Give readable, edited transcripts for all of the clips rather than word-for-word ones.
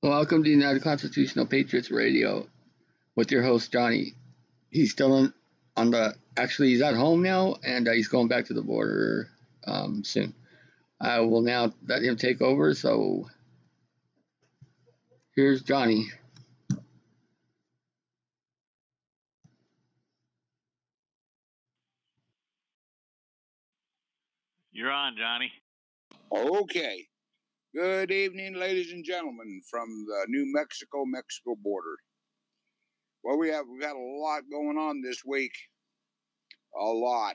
Welcome to United Constitutional Patriots Radio with your host, Johnny. He's still actually, he's at home now, and he's going back to the border soon. I will now let him take over, so here's Johnny. You're on, Johnny. Okay. Good evening, ladies and gentlemen, from the New Mexico border. Well, we've got a lot going on this week. A lot.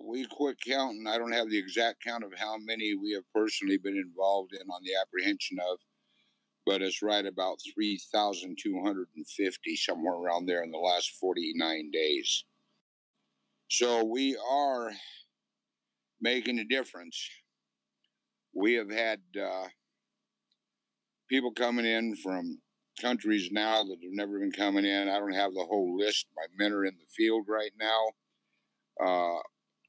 We quit counting. I don't have the exact count of how many we have personally been involved in on the apprehension of, but it's right about 3,250, somewhere around there in the last 49 days. So we are making a difference. We have had people coming in from countries now that have never been coming in. I don't have the whole list. My men are in the field right now.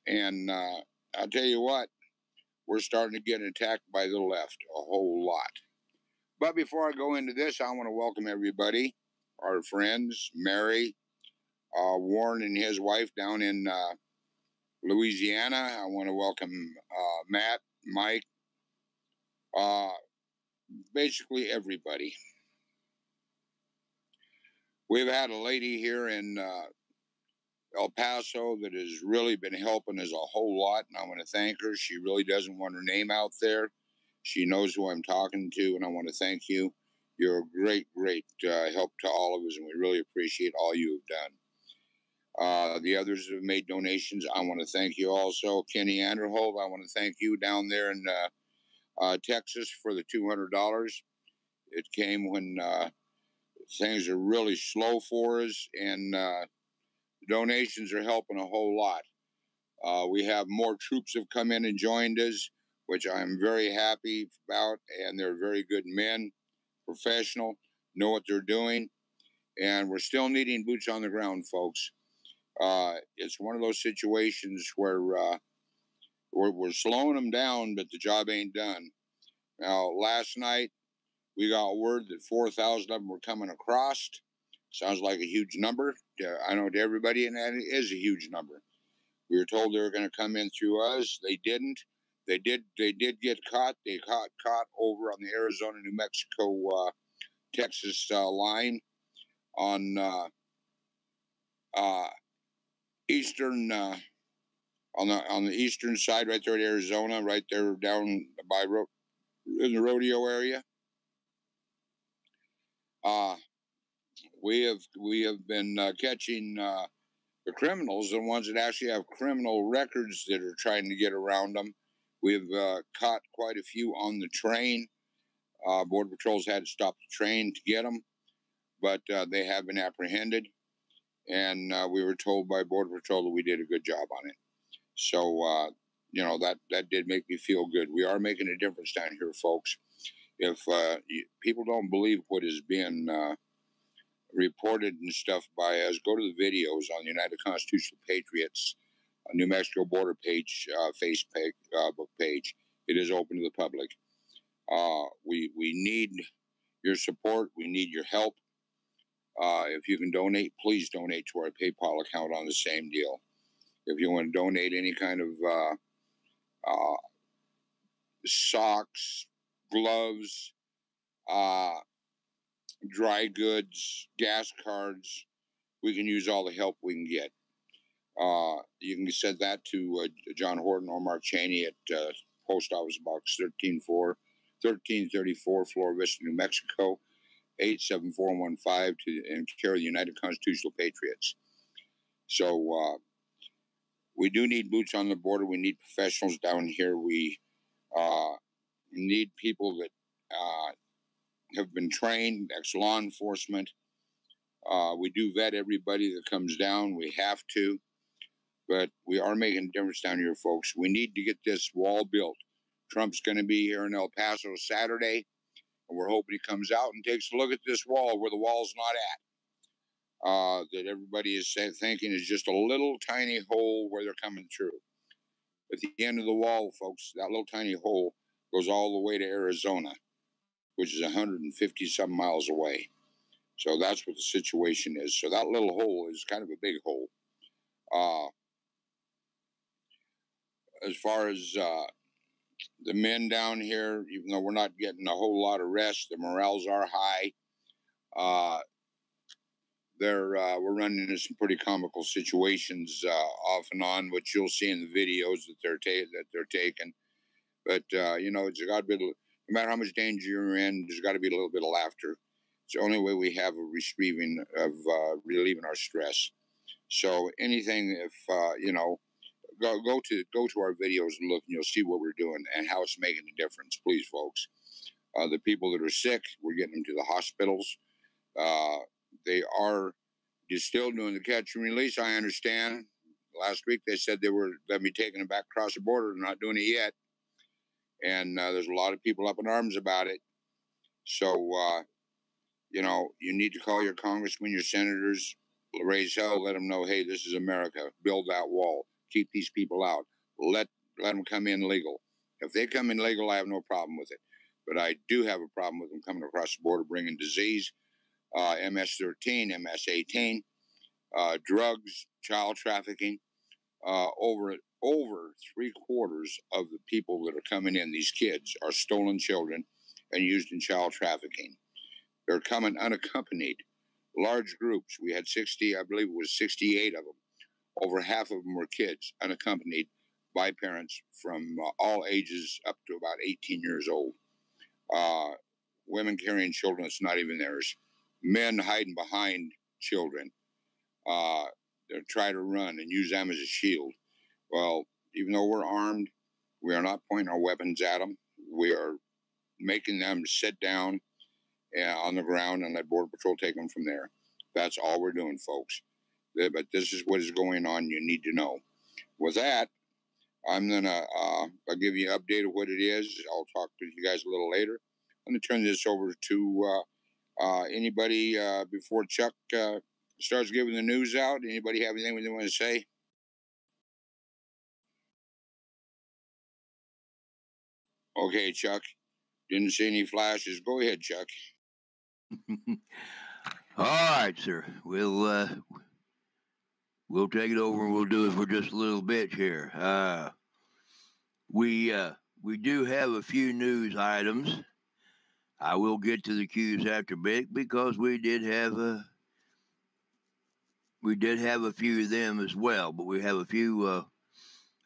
And I'll tell you what, we're starting to get attacked by the left a whole lot. But before I go into this, I want to welcome everybody, our friends, Mary, Warren and his wife down in Louisiana. I want to welcome Matt, Mike, basically everybody. We've had a lady here in El Paso that has really been helping us a whole lot, and I want to thank her. She really doesn't want her name out there. She knows who I'm talking to, and I want to thank you. You're a great, great help to all of us, and we really appreciate all you have done. The others who have made donations, I want to thank you also. Kenny Anderholt, I want to thank you down there in Texas for the $200. It came when things are really slow for us, and donations are helping a whole lot. We have more troops have come in and joined us, which I'm very happy about, and they're very good men, professional, know what they're doing, and we're still needing boots on the ground, folks. It's one of those situations where we're slowing them down, but the job ain't done. Now, last night, we got word that 4,000 of them were coming across. Sounds like a huge number. I know to everybody, and that is a huge number. We were told they were going to come in through us. They didn't. They did get caught. They got caught over on the Arizona, New Mexico, Texas line on eastern on the eastern side, right there at Arizona, right there down by in the rodeo area. We have been catching the criminals, the ones that actually have criminal records that are trying to get around them. We've caught quite a few on the train. Border Patrol's had to stop the train to get them, but they have been apprehended, and we were told by Border Patrol that we did a good job on it. So, that did make me feel good. We are making a difference down here, folks. If people don't believe what is being reported and stuff by us, go to the videos on the United Constitutional Patriots New Mexico border page, Facebook page. It is open to the public. We need your support. We need your help. If you can donate, please donate to our PayPal account on the same deal. If you want to donate any kind of socks, gloves, dry goods, gas cards, we can use all the help we can get. You can send that to John Horton or Mark Cheney at Post Office Box 1334, Flora Vista, New Mexico, 87415 in care of the United Constitutional Patriots. So we do need boots on the border. We need professionals down here. We need people that have been trained, ex-law enforcement. We do vet everybody that comes down. We have to. But we are making a difference down here, folks. We need to get this wall built. Trump's going to be here in El Paso Saturday, and we're hoping he comes out and takes a look at this wall where the wall's not at. That everybody is thinking is just a little tiny hole where they're coming through. At the end of the wall, folks, that little tiny hole goes all the way to Arizona. which is 150 some miles away. So that's what the situation is. So that little hole is kind of a big hole. As far as the men down here, even though we're not getting a whole lot of rest, the morales are high. We're running into some pretty comical situations off and on, which you'll see in the videos that they're taking. But it's got to be, no matter how much danger you're in, there's got to be a little bit of laughter. It's the only way we have of relieving our stress. So anything, if go to our videos and look, and you'll see what we're doing and how it's making a difference. Please, folks. The people that are sick, we're getting them to the hospitals. They are still doing the catch and release. I understand. Last week they said they were going to be taking them back across the border. They're not doing it yet, and there's a lot of people up in arms about it. So you need to call your congressmen, your senators, raise hell, let them know, hey, this is America. Build that wall. Keep these people out. Let them come in legal. If they come in legal, I have no problem with it. But I do have a problem with them coming across the border bringing disease, MS-13, MS-18, drugs, child trafficking. Over 3/4 of the people that are coming in, these kids, are stolen children and used in child trafficking. They're coming unaccompanied. Large groups. We had 60, I believe it was 68 of them. Over half of them were kids, unaccompanied by parents from all ages up to about 18 years old. Women carrying children that's not even theirs. Men hiding behind children. They're trying to run and use them as a shield. Well, even though we're armed, we are not pointing our weapons at them. We are making them sit down on the ground and let Border Patrol take them from there. That's all we're doing, folks. But this is what is going on. You need to know. With that, I'm going to I'll give you an update of what it is. I'll talk to you guys a little later. I'm going to turn this over to anybody before Chuck starts giving the news out. Anybody have anything they want to say? Okay, Chuck. Didn't see any flashes. Go ahead, Chuck. All right, sir. We'll take it over and we'll do it for just a little bit here. We do have a few news items. I will get to the cues after a bit because we did have a few of them as well. But we have a few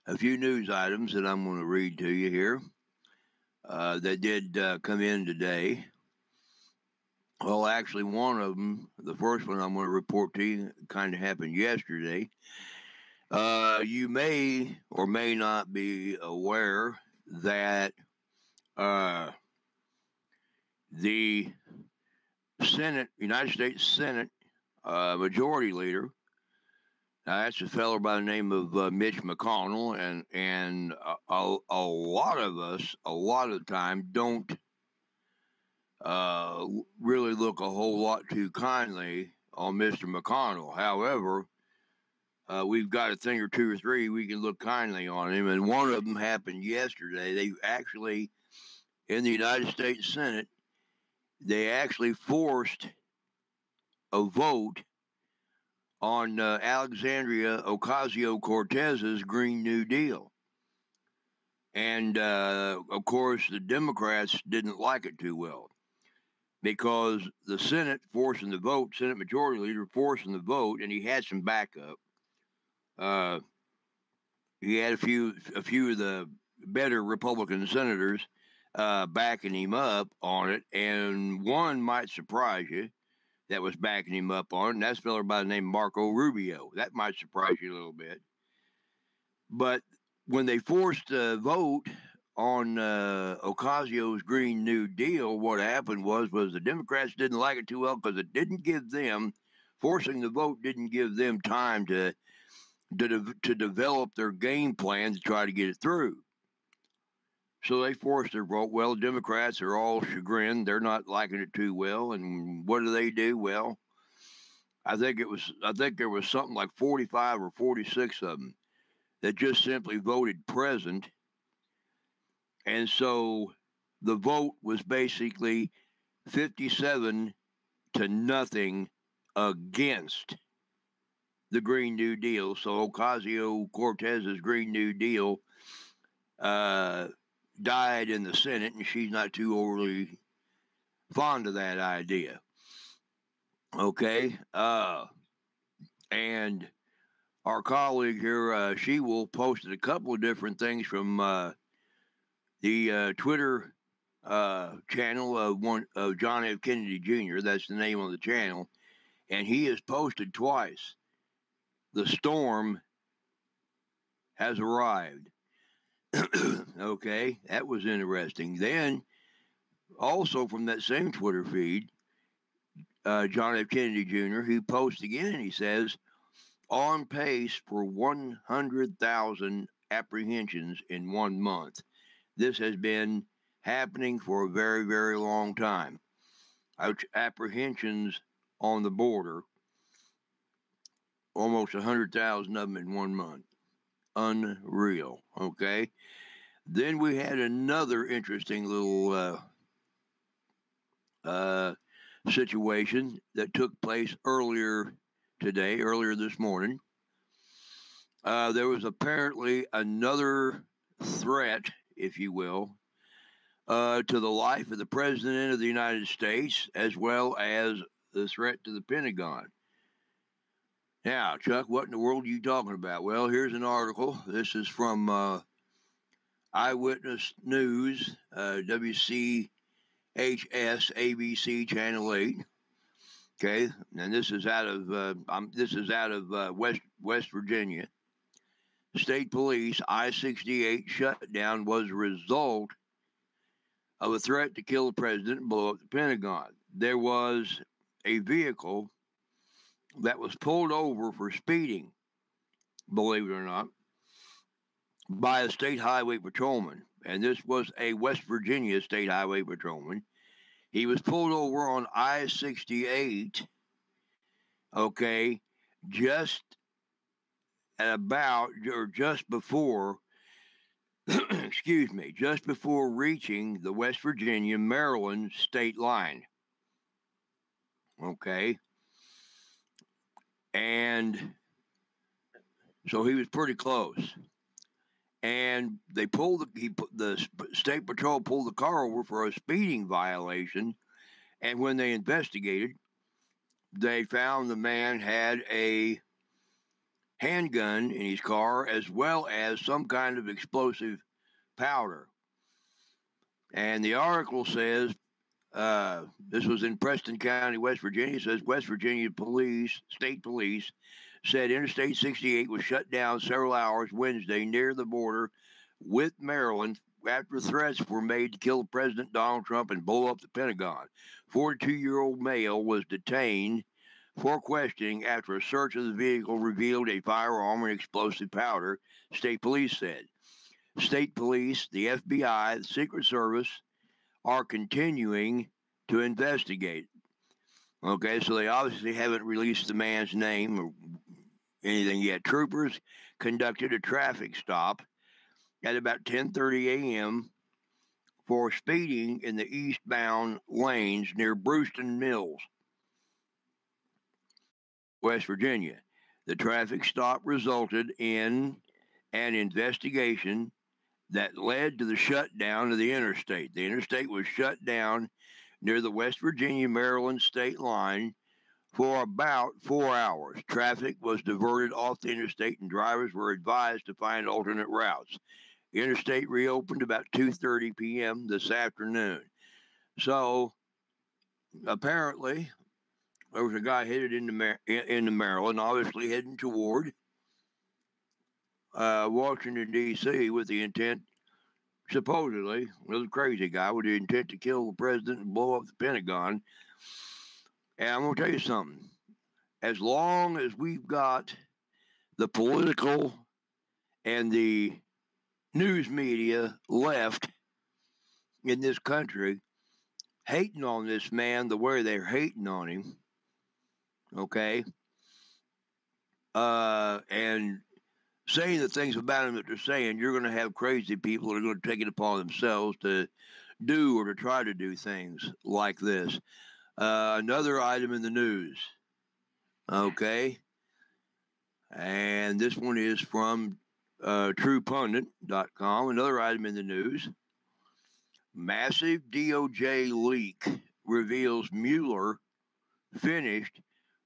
news items that I'm going to read to you here that did come in today. Well, actually, one of them, the first one I'm going to report to you, kind of happened yesterday. You may or may not be aware that the Senate, United States Senate Majority Leader, now that's a fellow by the name of Mitch McConnell, and a lot of us, a lot of the time, don't really look a whole lot too kindly on Mr. McConnell. However, we've got a thing or two or three we can look kindly on him, and one of them happened yesterday. They actually, in the United States Senate, they actually forced a vote on Alexandria Ocasio-Cortez's Green New Deal. And, of course, the Democrats didn't like it too well because the Senate forcing the vote, Senate Majority Leader forcing the vote, and he had some backup. He had a few of the better Republican senators backing him up on it, and one might surprise you that was backing him up on it, and that's a fellow by the name of Marco Rubio. That might surprise you a little bit. But when they forced a vote on Ocasio's Green New Deal, what happened was the Democrats didn't like it too well because it didn't give them, forcing the vote didn't give them time to develop their game plan to try to get it through. So they forced their vote. Well, Democrats are all chagrined. They're not liking it too well. And what do? Well, I think there was something like 45 or 46 of them that just simply voted present. And so the vote was basically 57 to nothing against the Green New Deal. So Ocasio-Cortez's Green New Deal died in the Senate, and she's not too overly fond of that idea. Okay? And our colleague here, she will posted a couple of different things from the Twitter channel of John F. Kennedy Jr. That's the name of the channel. And he has posted twice. The storm has arrived. Okay, that was interesting. Then, also from that same Twitter feed, John F. Kennedy Jr., he posts again, he says, on pace for 100,000 apprehensions in 1 month. This has been happening for a very, very long time. Apprehensions on the border, almost 100,000 of them in 1 month. Unreal, okay? Then we had another interesting little situation that took place earlier this morning. There was apparently another threat, if you will, to the life of the President of the United States, as well as the threat to the Pentagon. Now, Chuck, what in the world are you talking about? Well, here's an article. This is from Eyewitness News, WCHS ABC Channel 8. Okay, and this is out of West Virginia. State Police I-68 shutdown was a result of a threat to kill the president and blow up the Pentagon. There was a vehicle that was pulled over for speeding, believe it or not, by a state highway patrolman. And this was a West Virginia state highway patrolman. He was pulled over on I-68, okay, just before, just before reaching the West Virginia-Maryland state line. Okay. And so he was pretty close. And the state patrol pulled the car over for a speeding violation. And when they investigated, they found the man had a handgun in his car, as well as some kind of explosive powder. And the article says, this was in Preston County, West Virginia. It says West Virginia State Police, said Interstate 68 was shut down several hours Wednesday near the border with Maryland after threats were made to kill President Donald Trump and blow up the Pentagon. 42-year-old male was detained for questioning after a search of the vehicle revealed a firearm and explosive powder, state police said. State police, the FBI, the Secret Service are continuing to investigate. Okay, so they obviously haven't released the man's name or anything yet. Troopers conducted a traffic stop at about 10:30 a.m. for speeding in the eastbound lanes near Brewston Mills, West Virginia. The traffic stop resulted in an investigation that led to the shutdown of the interstate. The interstate was shut down near the West Virginia-Maryland state line for about 4 hours. Traffic was diverted off the interstate and drivers were advised to find alternate routes. The interstate reopened about 2:30 p.m. this afternoon. So apparently there was a guy headed into Maryland, obviously heading toward Washington, D.C. with the intent, supposedly, was a crazy guy with the intent to kill the president and blow up the Pentagon. And I'm going to tell you something. As long as we've got the political and the news media left in this country hating on this man the way they're hating on him, okay, and saying the things about him that they're saying, you're going to have crazy people that are going to take it upon themselves to do or to try to do things like this. Another item in the news. Okay. And this one is from TruePundit.com. Another item in the news. Massive DOJ leak reveals Mueller finished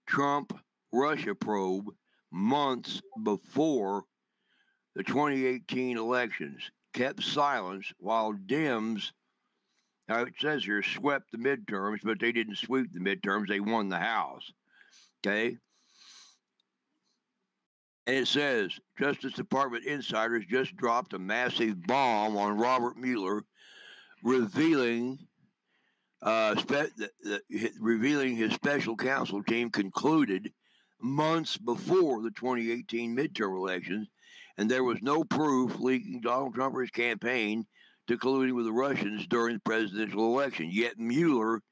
Trump Russia probe months before the 2018 elections, kept silence while Dems, now it says here, swept the midterms, but they didn't sweep the midterms. They won the House. Okay? And it says, Justice Department insiders just dropped a massive bomb on Robert Mueller, revealing revealing his special counsel team concluded months before the 2018 midterm elections, and there was no proof linking Donald Trump or his campaign to colluding with the Russians during the presidential election. Yet Mueller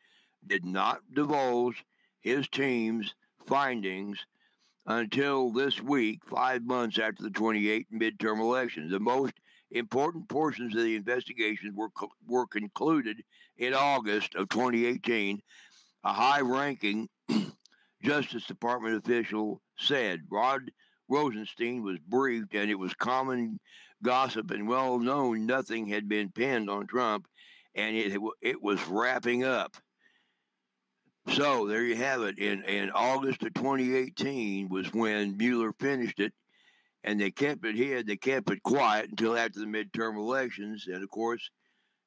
did not divulge his team's findings until this week, 5 months after the 2018 midterm elections. The most important portions of the investigation were concluded in August of 2018. A high-ranking Justice Department official said Rod Rosenstein was briefed, and it was common gossip and well known nothing had been pinned on Trump, and it was wrapping up. So there you have it. In August of 2018 was when Mueller finished it, and they kept it hid. They kept it quiet until after the midterm elections. And, of course,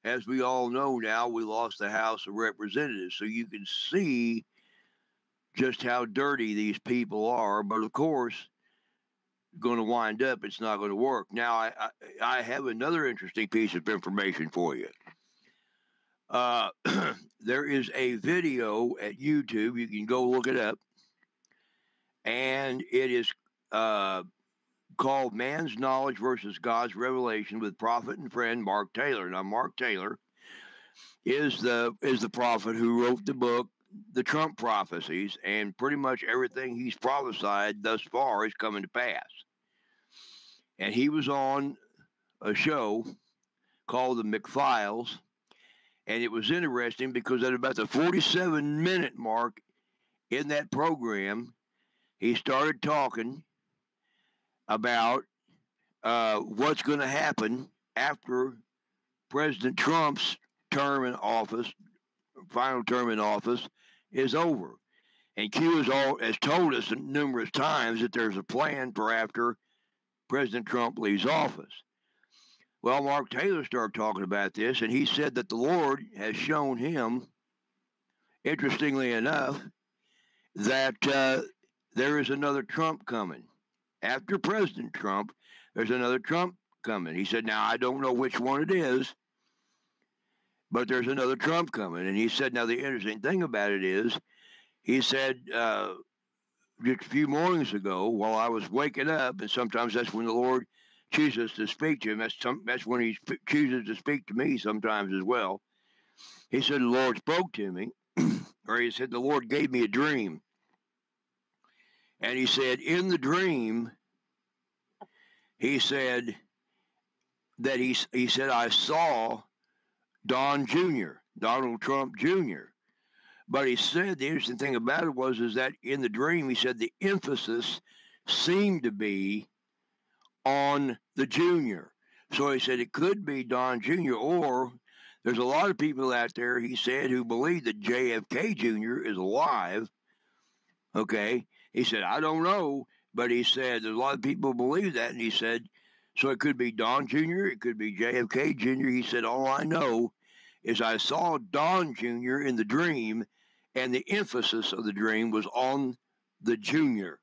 as we all know now, we lost the House of Representatives. So you can see just how dirty these people are. But, of course, going to wind up, it's not going to work. Now, I have another interesting piece of information for you. There is a video at YouTube. You can go look it up. And it is called Man's Knowledge versus God's Revelation with prophet and friend Mark Taylor. Now, Mark Taylor is the prophet who wrote the book, The Trump Prophecies, and pretty much everything he's prophesied thus far is coming to pass. And he was on a show called The McFiles, and it was interesting because at about the 47-minute mark in that program, he started talking about what's going to happen after President Trump's term in office, final term in office, is over. And Q has told us numerous times that there's a plan for after President Trump leaves office. Well, Mark Taylor started talking about this, and he said that the Lord has shown him, interestingly enough, that there is another Trump coming. After President Trump, there's another Trump coming. He said, now, I don't know which one it is, but there's another Trump coming. And he said, now, the interesting thing about it is, he said just a few mornings ago, while I was waking up, and sometimes that's when the Lord chooses to speak to him. That's when he chooses to speak to me sometimes as well. He said, the Lord spoke to me, or he said, the Lord gave me a dream. And he said, in the dream, he said that he said, I saw Donald Trump Jr. But he said the interesting thing about it is that in the dream, he said the emphasis seemed to be on the junior. So he said it could be Don Jr. or there's a lot of people out there, he said, who believe that JFK Jr. is alive. Okay. He said, I don't know, but he said there's a lot of people who believe that. And he said, so it could be Don Jr., it could be JFK Jr. He said, all I know is I saw Don Jr. in the dream, and the emphasis of the dream was on the junior.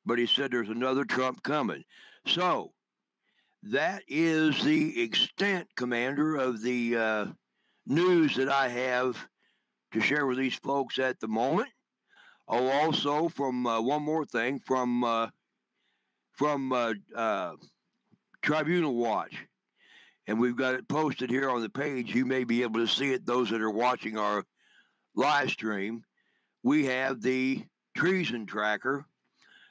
But he said there's another Trump coming. So that is the extent, Commander, of the news that I have to share with these folks at the moment. Oh, also from one more thing from Tribunal Watch, and we've got it posted here on the page. You may be able to see it, those that are watching our live stream. We have the treason tracker.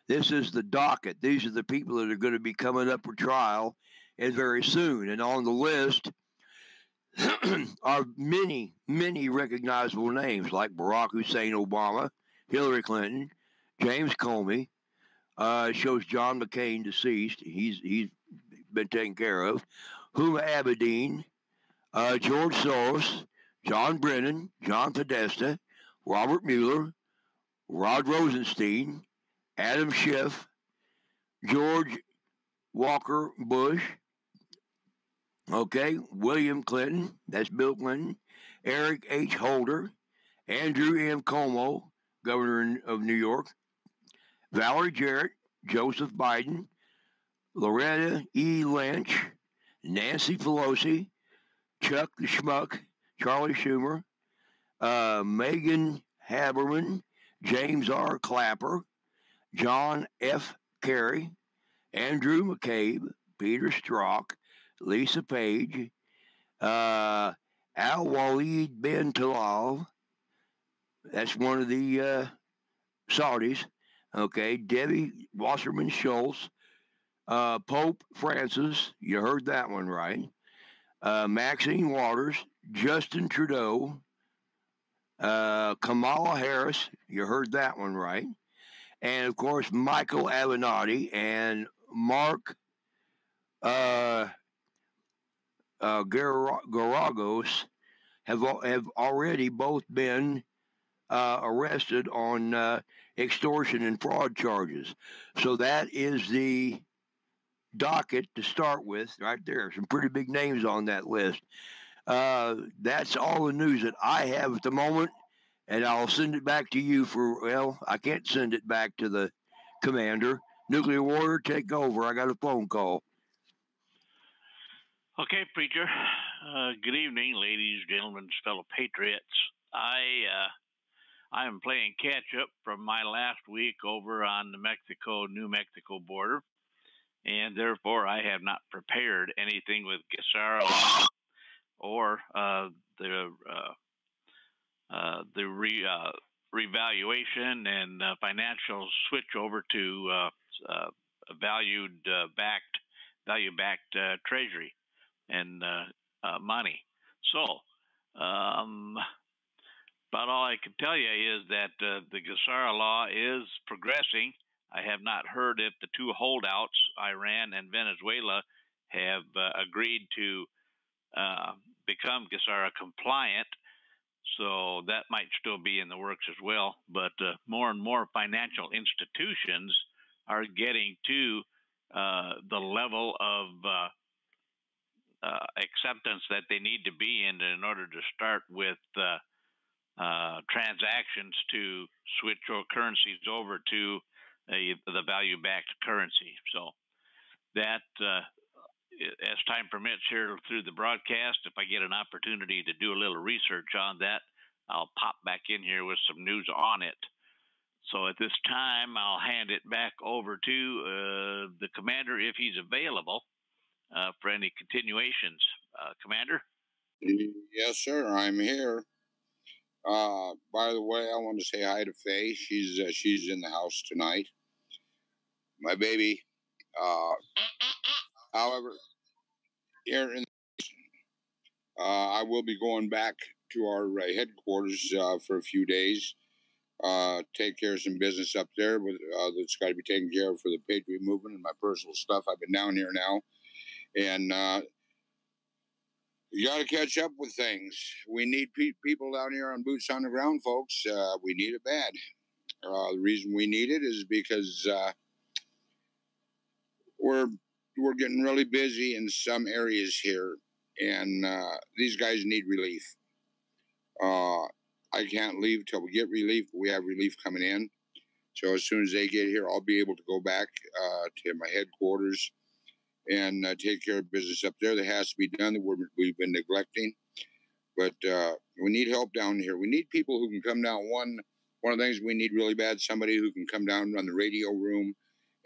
This is the docket. These are the people that are going to be coming up for trial and very soon. And on the list are many, many recognizable names like Barack Hussein Obama, Hillary Clinton, James Comey. It shows John McCain deceased. He's been taken care of. Huma Abedin, George Soros, John Brennan, John Podesta, Robert Mueller, Rod Rosenstein, Adam Schiff, George Walker Bush, okay, William Clinton, that's Bill Clinton, Eric H. Holder, Andrew M. Cuomo, Governor of New York, Valerie Jarrett, Joseph Biden, Loretta E. Lynch, Nancy Pelosi, Chuck the Schmuck, Charlie Schumer, Megan Haberman, James R. Clapper, John F. Kerry, Andrew McCabe, Peter Strzok, Lisa Page, Al Walid bin Talal, that's one of the Saudis, okay, Debbie Wasserman Schultz, Pope Francis, you heard that one right, Maxine Waters, Justin Trudeau, Kamala Harris, you heard that one right, and of course Michael Avenatti and Mark Garagos have already both been arrested on extortion and fraud charges. So that is the docket to start with right there. Some pretty big names on that list. That's all the news that I have at the moment, and I'll send it back to you I can't send it back to the commander. Nuclear Warrior, take over. I got a phone call. Okay, Preacher. Good evening, ladies, gentlemen, fellow patriots. I am playing catch up from my last week over on the New Mexico border, and therefore I have not prepared anything with Gesara or the revaluation and financial switch over to value-backed treasury and money. So, about all I can tell you is that the Gesara law is progressing. I have not heard if the two holdouts, Iran and Venezuela, have agreed to become Gesara compliant. So that might still be in the works as well. But more and more financial institutions are getting to the level of acceptance that they need to be in order to start with transactions to switch currencies over to the value-backed currency. So that, as time permits here through the broadcast, if I get an opportunity to do a little research on that, I'll pop back in here with some news on it. So at this time, I'll hand it back over to the commander if he's available for any continuations. Commander? Yes, sir. I'm here. By the way, I want to say hi to Faye. She's in the house tonight. My baby. However, here in I will be going back to our headquarters for a few days. Take care of some business up there that's got to be taken care of for the Patriot movement and my personal stuff. I've been down here now, and you got to catch up with things. We need people down here on boots on the ground, folks. We need it bad. The reason we need it is because we're getting really busy in some areas here, and these guys need relief. I can't leave till we get relief, but we have relief coming in. So as soon as they get here, I'll be able to go back to my headquarters and take care of business up there that has to be done that we've been neglecting. But we need help down here. We need people who can come down. One of the things we need really bad, somebody who can come down and run the radio room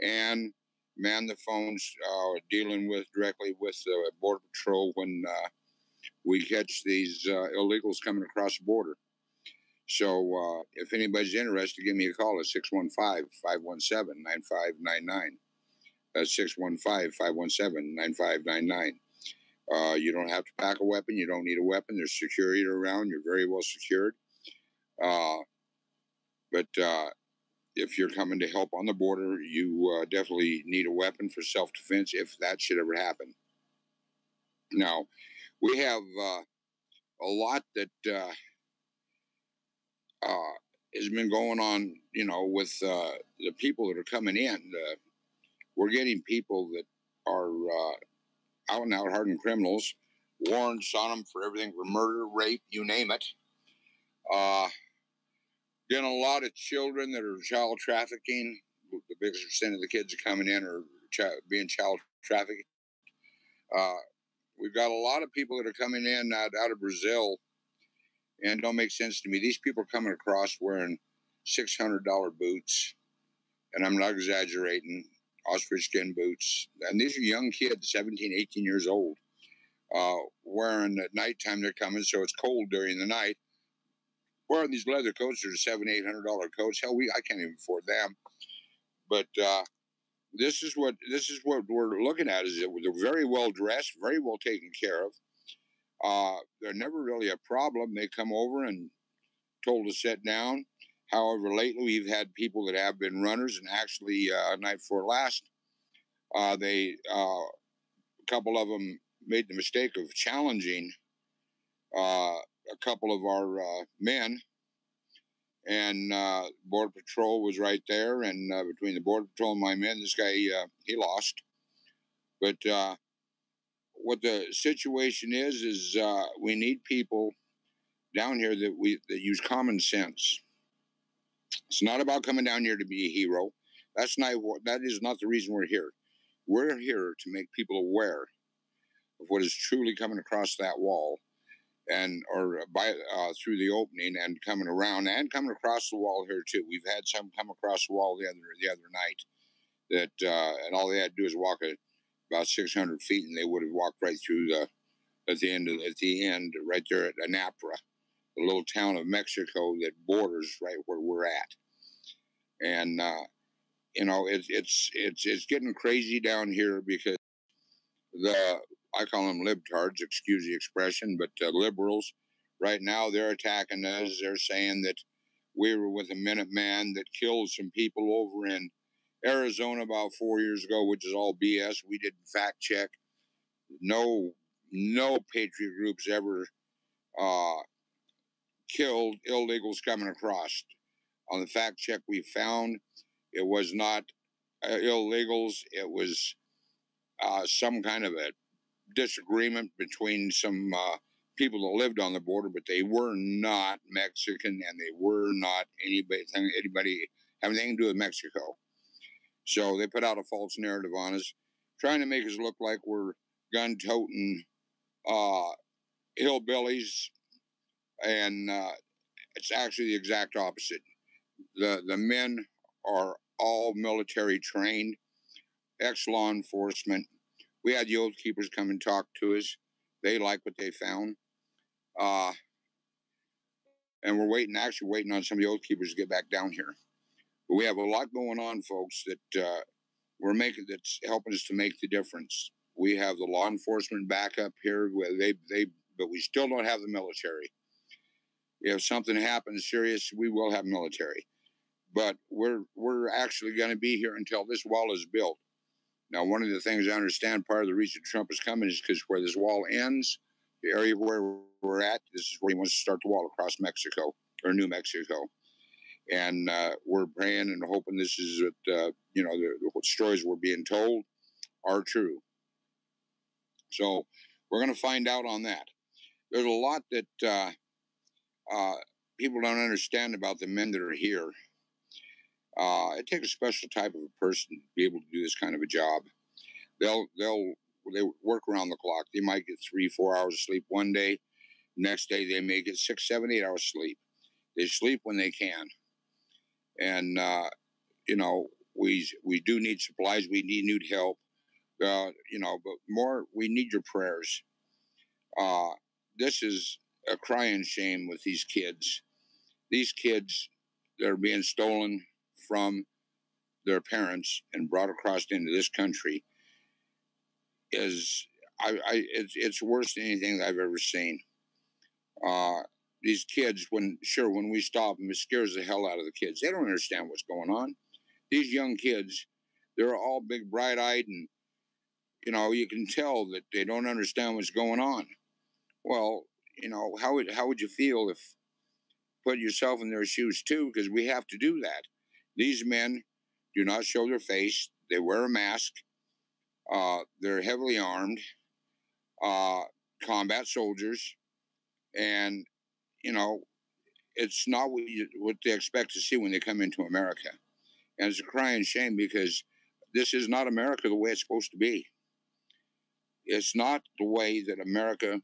and man the phones, dealing directly with the Border Patrol when we catch these illegals coming across the border. So if anybody's interested, give me a call at 615-517-9599. That's 615-517-9599. You don't have to pack a weapon. You don't need a weapon. There's security around. You're very well secured. But if you're coming to help on the border, you definitely need a weapon for self-defense if that should ever happen. Now, we have a lot that has been going on, with the people that are coming in. We're getting people that are out and out hardened criminals, warrants on them for everything from murder, rape, you name it. Getting a lot of children that are child trafficking. The biggest percent of the kids are coming in are being child trafficked. We've got a lot of people that are coming in out of Brazil, and it don't make sense to me. These people are coming across wearing $600 boots, and I'm not exaggerating, ostrich skin boots. And these are young kids, 17, 18 years old, wearing at nighttime. They're coming, so it's cold during the night. Wearing these leather coats that are $700-800 coats. Hell, I can't even afford them. But this is what we're looking at. Is that they're very well dressed, very well taken care of. They're never really a problem. They come over and told to sit down. However, lately we've had people that have been runners, and actually night before last, a couple of them made the mistake of challenging a couple of our men, and Border Patrol was right there, and between the Border Patrol and my men, this guy, he lost. But what the situation is we need people down here that use common sense. It's not about coming down here to be a hero. That is not the reason we're here. We're here to make people aware of what is truly coming across that wall, or through the opening, and coming around and coming across the wall here too. We've had some come across the wall the other night that and all they had to do is walk about 600 feet, and they would have walked right through at the end right there at Anapra, the little town of Mexico that borders right where we're at. And it's getting crazy down here because I call them libtards, excuse the expression, but liberals right now, they're attacking us. They're saying that we were with a Minuteman that killed some people over in Arizona about 4 years ago, which is all BS. We didn't fact check. No patriot groups ever killed illegals coming across. On the fact check we found, it was not illegals. It was some kind of a disagreement between some people that lived on the border, but they were not Mexican, and they were not anybody having anything to do with Mexico. So they put out a false narrative on us, trying to make us look like we're gun-toting hillbillies, and it's actually the exact opposite. The men are all military trained, ex-law enforcement. We had the Oath Keepers come and talk to us. They like what they found. And we're waiting on some of the Oath Keepers to get back down here. But we have a lot going on, folks, that that's helping us to make the difference. We have the law enforcement backup here. But we still don't have the military. If something happens serious, we will have military. But we're actually going to be here until this wall is built. Now, one of the things I understand, part of the reason Trump is coming is because where this wall ends, the area where we're at, this is where he wants to start the wall across Mexico, or New Mexico. And we're praying and hoping this is what the stories we're being told are true. So we're going to find out on that. There's a lot that people don't understand about the men that are here. It takes a special type of a person to be able to do this kind of a job. They work around the clock. They might get 3-4 hours of sleep one day. Next day they may get 6, 7, 8 hours sleep. They sleep when they can. And we do need supplies. We need help. But more, we need your prayers. This is a crying shame with these kids. These kids that are being stolen from their parents and brought across into this country it's worse than anything that I've ever seen. These kids, when we stop them, it scares the hell out of the kids. They don't understand what's going on. These young kids, they're all big, bright-eyed, and you can tell that they don't understand what's going on. Well, how would you feel if put yourself in their shoes too? Because we have to do that. These men do not show their face. They wear a mask. They're heavily armed, combat soldiers, and it's not what they expect to see when they come into America. And it's a crying shame, because this is not America the way it's supposed to be. It's not the way that America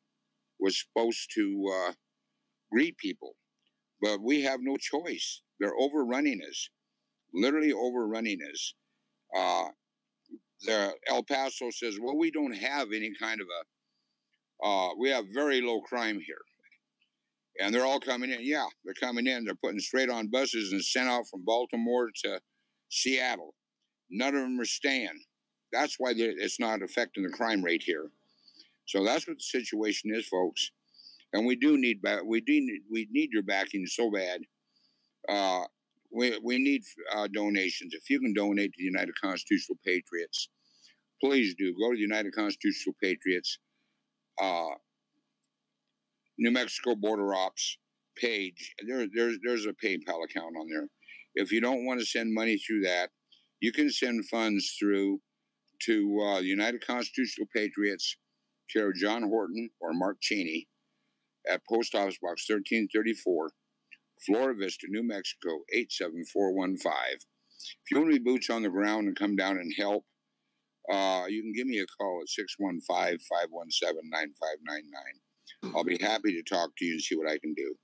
was supposed to greet people. But we have no choice. They're overrunning us, literally overrunning us. The El Paso says, well, we don't have any kind of we have very low crime here. And they're all coming in. Yeah, they're coming in. They're putting straight on buses and sent out from Baltimore to Seattle. None of them are staying. That's why it's not affecting the crime rate here. So that's what the situation is, folks. And we need your backing so bad. We need donations. If you can donate to the United Constitutional Patriots, please do. Go to the United Constitutional Patriots New Mexico Border Ops page. There's a PayPal account on there. If you don't want to send money through that, you can send funds through to the United Constitutional Patriots, care of John Horton or Mark Cheney, at Post Office Box 1334, Flora Vista, New Mexico 87415. If you want to be boots on the ground and come down and help, you can give me a call at 615-517-9599. I'll be happy to talk to you and see what I can do.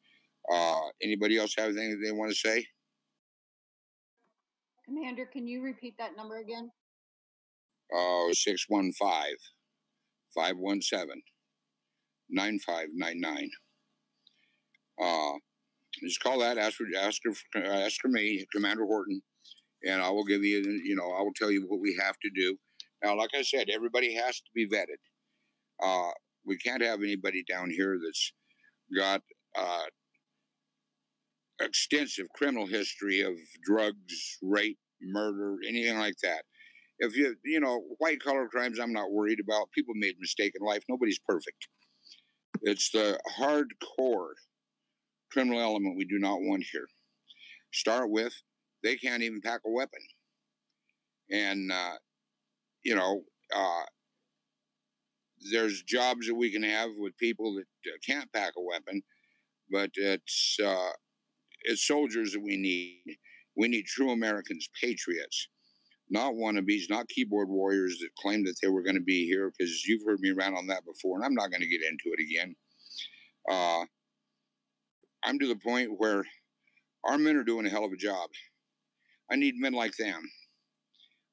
Anybody else have anything that they want to say? Commander, can you repeat that number again? 615-517-9599. Just call that. Ask for me, Commander Horton, and I will give you. I will tell you what we have to do. Now, like I said, everybody has to be vetted. We can't have anybody down here that's got extensive criminal history of drugs, rape, murder, anything like that. If white collar crimes, I'm not worried about. People made a mistake in life. Nobody's perfect. It's the hardcore criminal element we do not want here. Start with, they can't even pack a weapon. And, there's jobs that we can have with people that can't pack a weapon, but it's soldiers that we need. We need true Americans, patriots, not wannabes, not keyboard warriors that claim that they were going to be here, because you've heard me rant on that before, and I'm not going to get into it again. I'm to the point where our men are doing a hell of a job. I need men like them.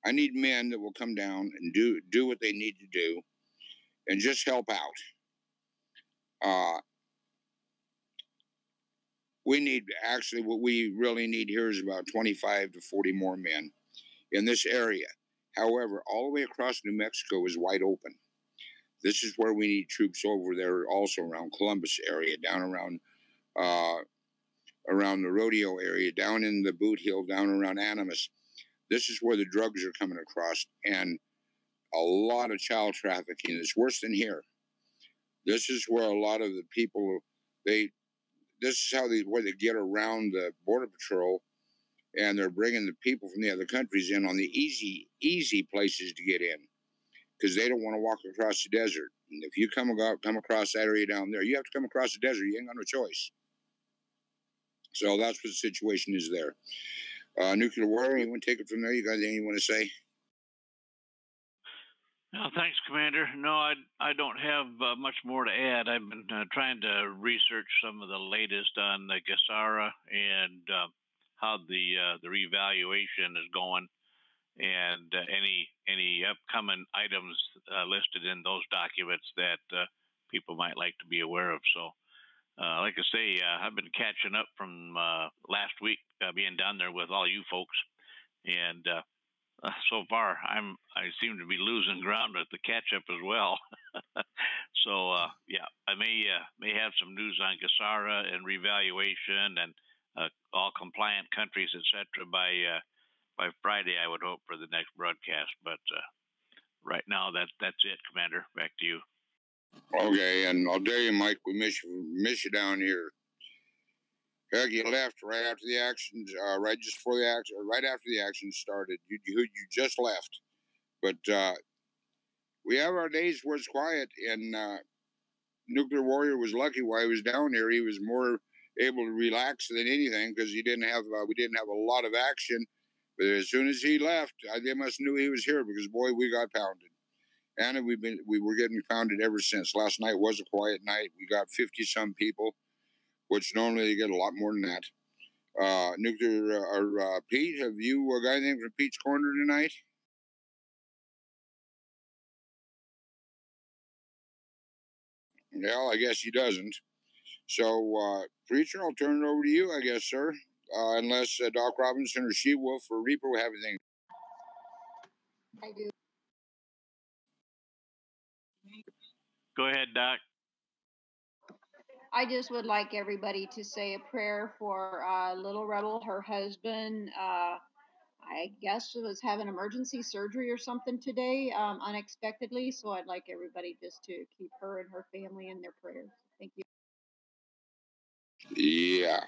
I need men that will come down and do what they need to do and just help out. We need, actually, what we really need here is about 25 to 40 more men in this area. However, all the way across New Mexico is wide open. This is where we need troops over there, also around Columbus area, down around the rodeo area, down in the Boot Hill, down around Animas. This is where the drugs are coming across, and a lot of child trafficking. It's worse than here. This is where a lot of the people, this is where they get around the Border Patrol, and they're bringing the people from the other countries in on the easy places to get in, because they don't want to walk across the desert. And if you come across that area down there, you have to come across the desert. You ain't got no choice. So that's what the situation is there. Nuclear war, you want to take it from there? You got anything you want to say? No, thanks, Commander. No, I don't have much more to add. I've been trying to research some of the latest on the Gasara and how the revaluation is going, and any upcoming items listed in those documents that people might like to be aware of. So, like I say, I've been catching up from last week, being down there with all you folks, and so far, I seem to be losing ground at the catch up as well. So yeah, I may have some news on Gasara and revaluation and all compliant countries, etc. By Friday, I would hope, for the next broadcast. But right now, that's it, Commander. Back to you. Okay, and I'll tell you, Mike, we miss you down here. Heck, you left right after the action, right just before the action, right after the action started. You just left, but we have our days where it's quiet. And Nuclear Warrior was lucky while he was down here. He was more able to relax than anything because we didn't have a lot of action. But as soon as he left, they must knew he was here because boy, we got pounded. And we were getting pounded ever since. Last night was a quiet night. We got 50-some people, which normally you get a lot more than that. Pete, have you got anything from Pete's Corner tonight? Well, I guess he doesn't. So, Preacher, I'll turn it over to you, I guess, sir. Unless Doc Robinson or She-Wolf or Reaper have anything. I do. Go ahead, Doc. I just would like everybody to say a prayer for Little Rebel. Her husband, I guess, was having emergency surgery or something today, unexpectedly. So I'd like everybody just to keep her and her family in their prayers. Thank you. Yeah.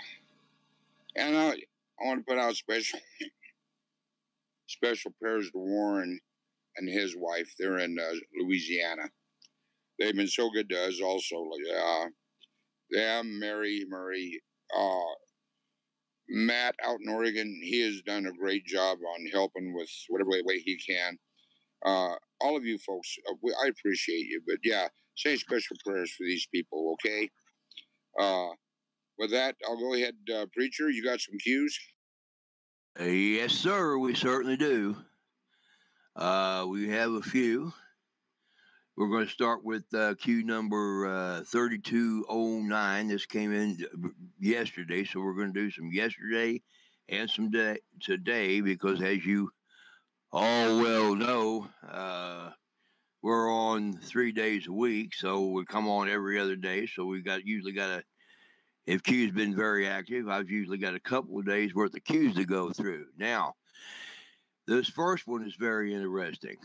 And I want to put out special prayers to Warren and his wife. They're in Louisiana. They've been so good to us also. Them, Mary, Matt out in Oregon, he has done a great job on helping with whatever way he can. All of you folks, I appreciate you. But yeah, say special prayers for these people, okay? With that, I'll go ahead, Preacher. You got some cues? Yes, sir, we certainly do. We have a few. We're going to start with cue number 3209. This came in yesterday, so we're going to do some yesterday and some today because, as you all well know, we're on 3 days a week, so we come on every other day. So we usually got if Q's been very active, I've usually got a couple of days worth of cues to go through. Now, this first one is very interesting.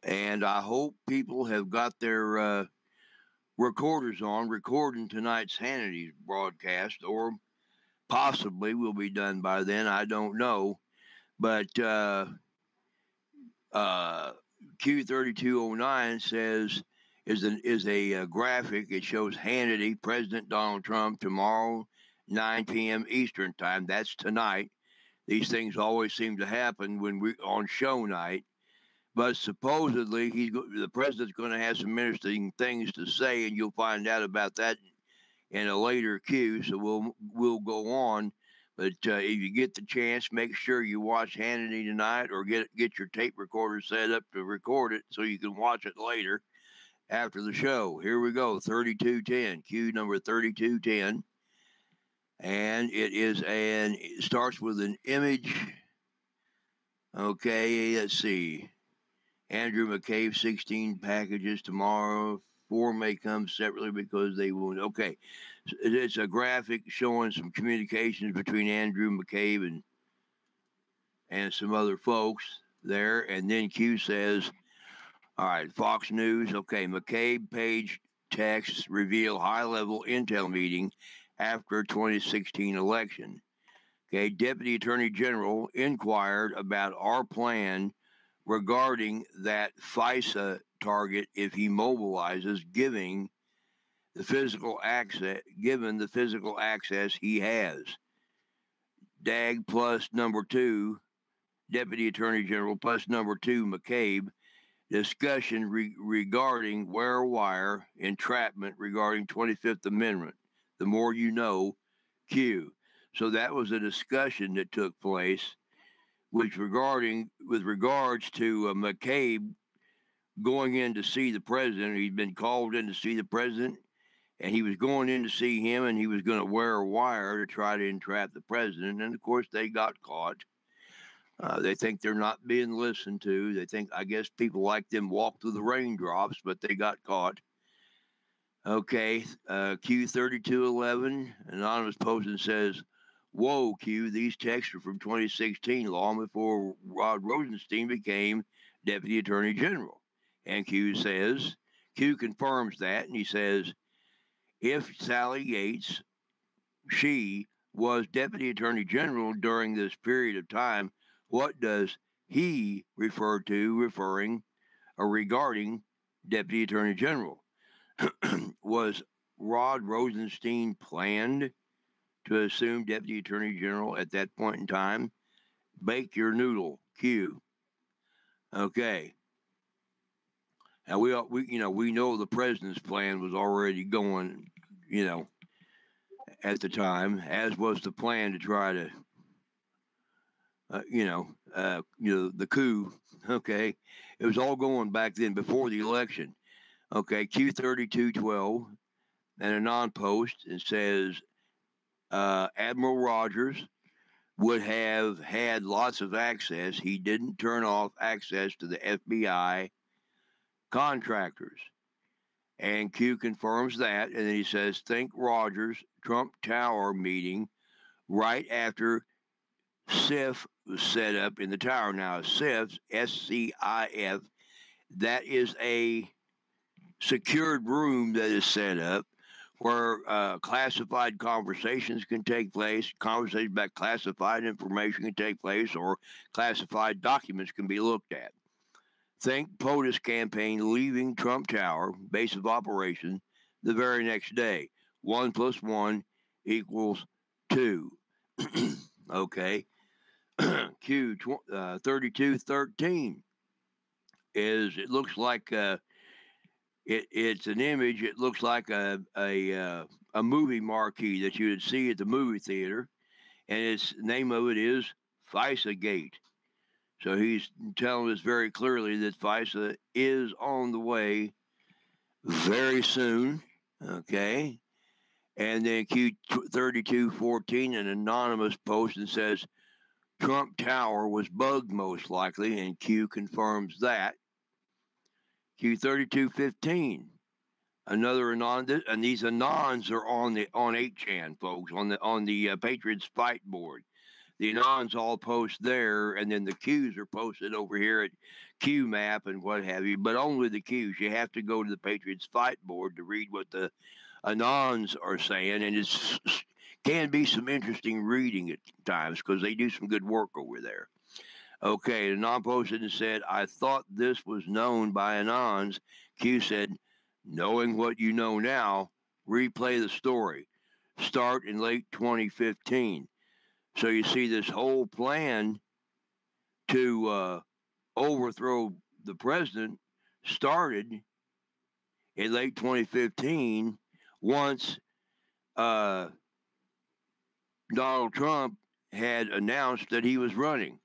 And I hope people have got their recorders on, recording tonight's Hannity broadcast, or possibly will be done by then. I don't know. But Q3209 says is a graphic. It shows Hannity, President Donald Trump, tomorrow, 9 p.m. Eastern time. That's tonight. These things always seem to happen when we on show night. But supposedly, the president's going to have some interesting things to say, and you'll find out about that in a later cue. So we'll go on. But if you get the chance, make sure you watch Hannity tonight, or get your tape recorder set up to record it so you can watch it later after the show. Here we go, 3210, cue number 3210, and it starts with an image. Okay, let's see. Andrew McCabe, 16 packages tomorrow. 4 may come separately because they won't. Okay. It's a graphic showing some communications between Andrew McCabe and some other folks there. And then Q says, all right, Fox News. Okay. McCabe page texts reveal high-level intel meeting after 2016 election. Okay. Deputy Attorney General inquired about our plan regarding that FISA target if he mobilizes, given the physical access he has. DAG plus number 2, Deputy Attorney General plus number 2, McCabe, discussion regarding wire entrapment regarding 25th Amendment. The more you know, Q. So that was a discussion that took place with regards to McCabe going in to see the president. He'd been called in to see the president, and he was going in to see him, and he was going to wear a wire to try to entrap the president. And, of course, they got caught. They think they're not being listened to. They think, I guess, people like them walk through the raindrops, but they got caught. Okay, Q3211, anonymous posting says, "Whoa, Q, these texts are from 2016, long before Rod Rosenstein became Deputy Attorney General." And Q confirms that, and he says, if Sally Yates, she was Deputy Attorney General during this period of time, what does he refer to regarding Deputy Attorney General? Was Rod Rosenstein planned to assume Deputy Attorney General at that point in time? Bake your noodle, Q. Okay. Now we know the president's plan was already going, at the time, as was the plan to try to, the coup. Okay, it was all going back then before the election. Okay, Q3212 and a non-post, it says Admiral Rogers would have had lots of access. He didn't turn off access to the FBI contractors. And Q confirms that, and then he says, think Rogers Trump Tower meeting right after SIF was set up in the tower. Now, SIF, SCIF, that is a secured room that is set up where classified conversations can take place, conversations about classified information can take place, or classified documents can be looked at. Think POTUS campaign leaving Trump Tower, base of operation, the very next day. 1 + 1 = 2. Okay. Q 3213 is, it looks like it's an image. It looks like a movie marquee that you would see at the movie theater, and its name of it is FISA Gate. So he's telling us very clearly that FISA is on the way very soon. Okay. And then Q3214, an anonymous post, and says Trump Tower was bugged most likely, and Q confirms that. Q3215, another anon, and these anons are on 8chan, folks, on the Patriots Fight board. The anons all post there, and then the Qs are posted over here at QMap and what have you, but only the Qs. You have to go to the Patriots Fight board to read what the anons are saying, and it can be some interesting reading at times because they do some good work over there. Okay, the anon posted and said, I thought this was known by anons. Q said, knowing what you know now, replay the story. Start in late 2015. So you see this whole plan to overthrow the president started in late 2015 once Donald Trump had announced that he was running.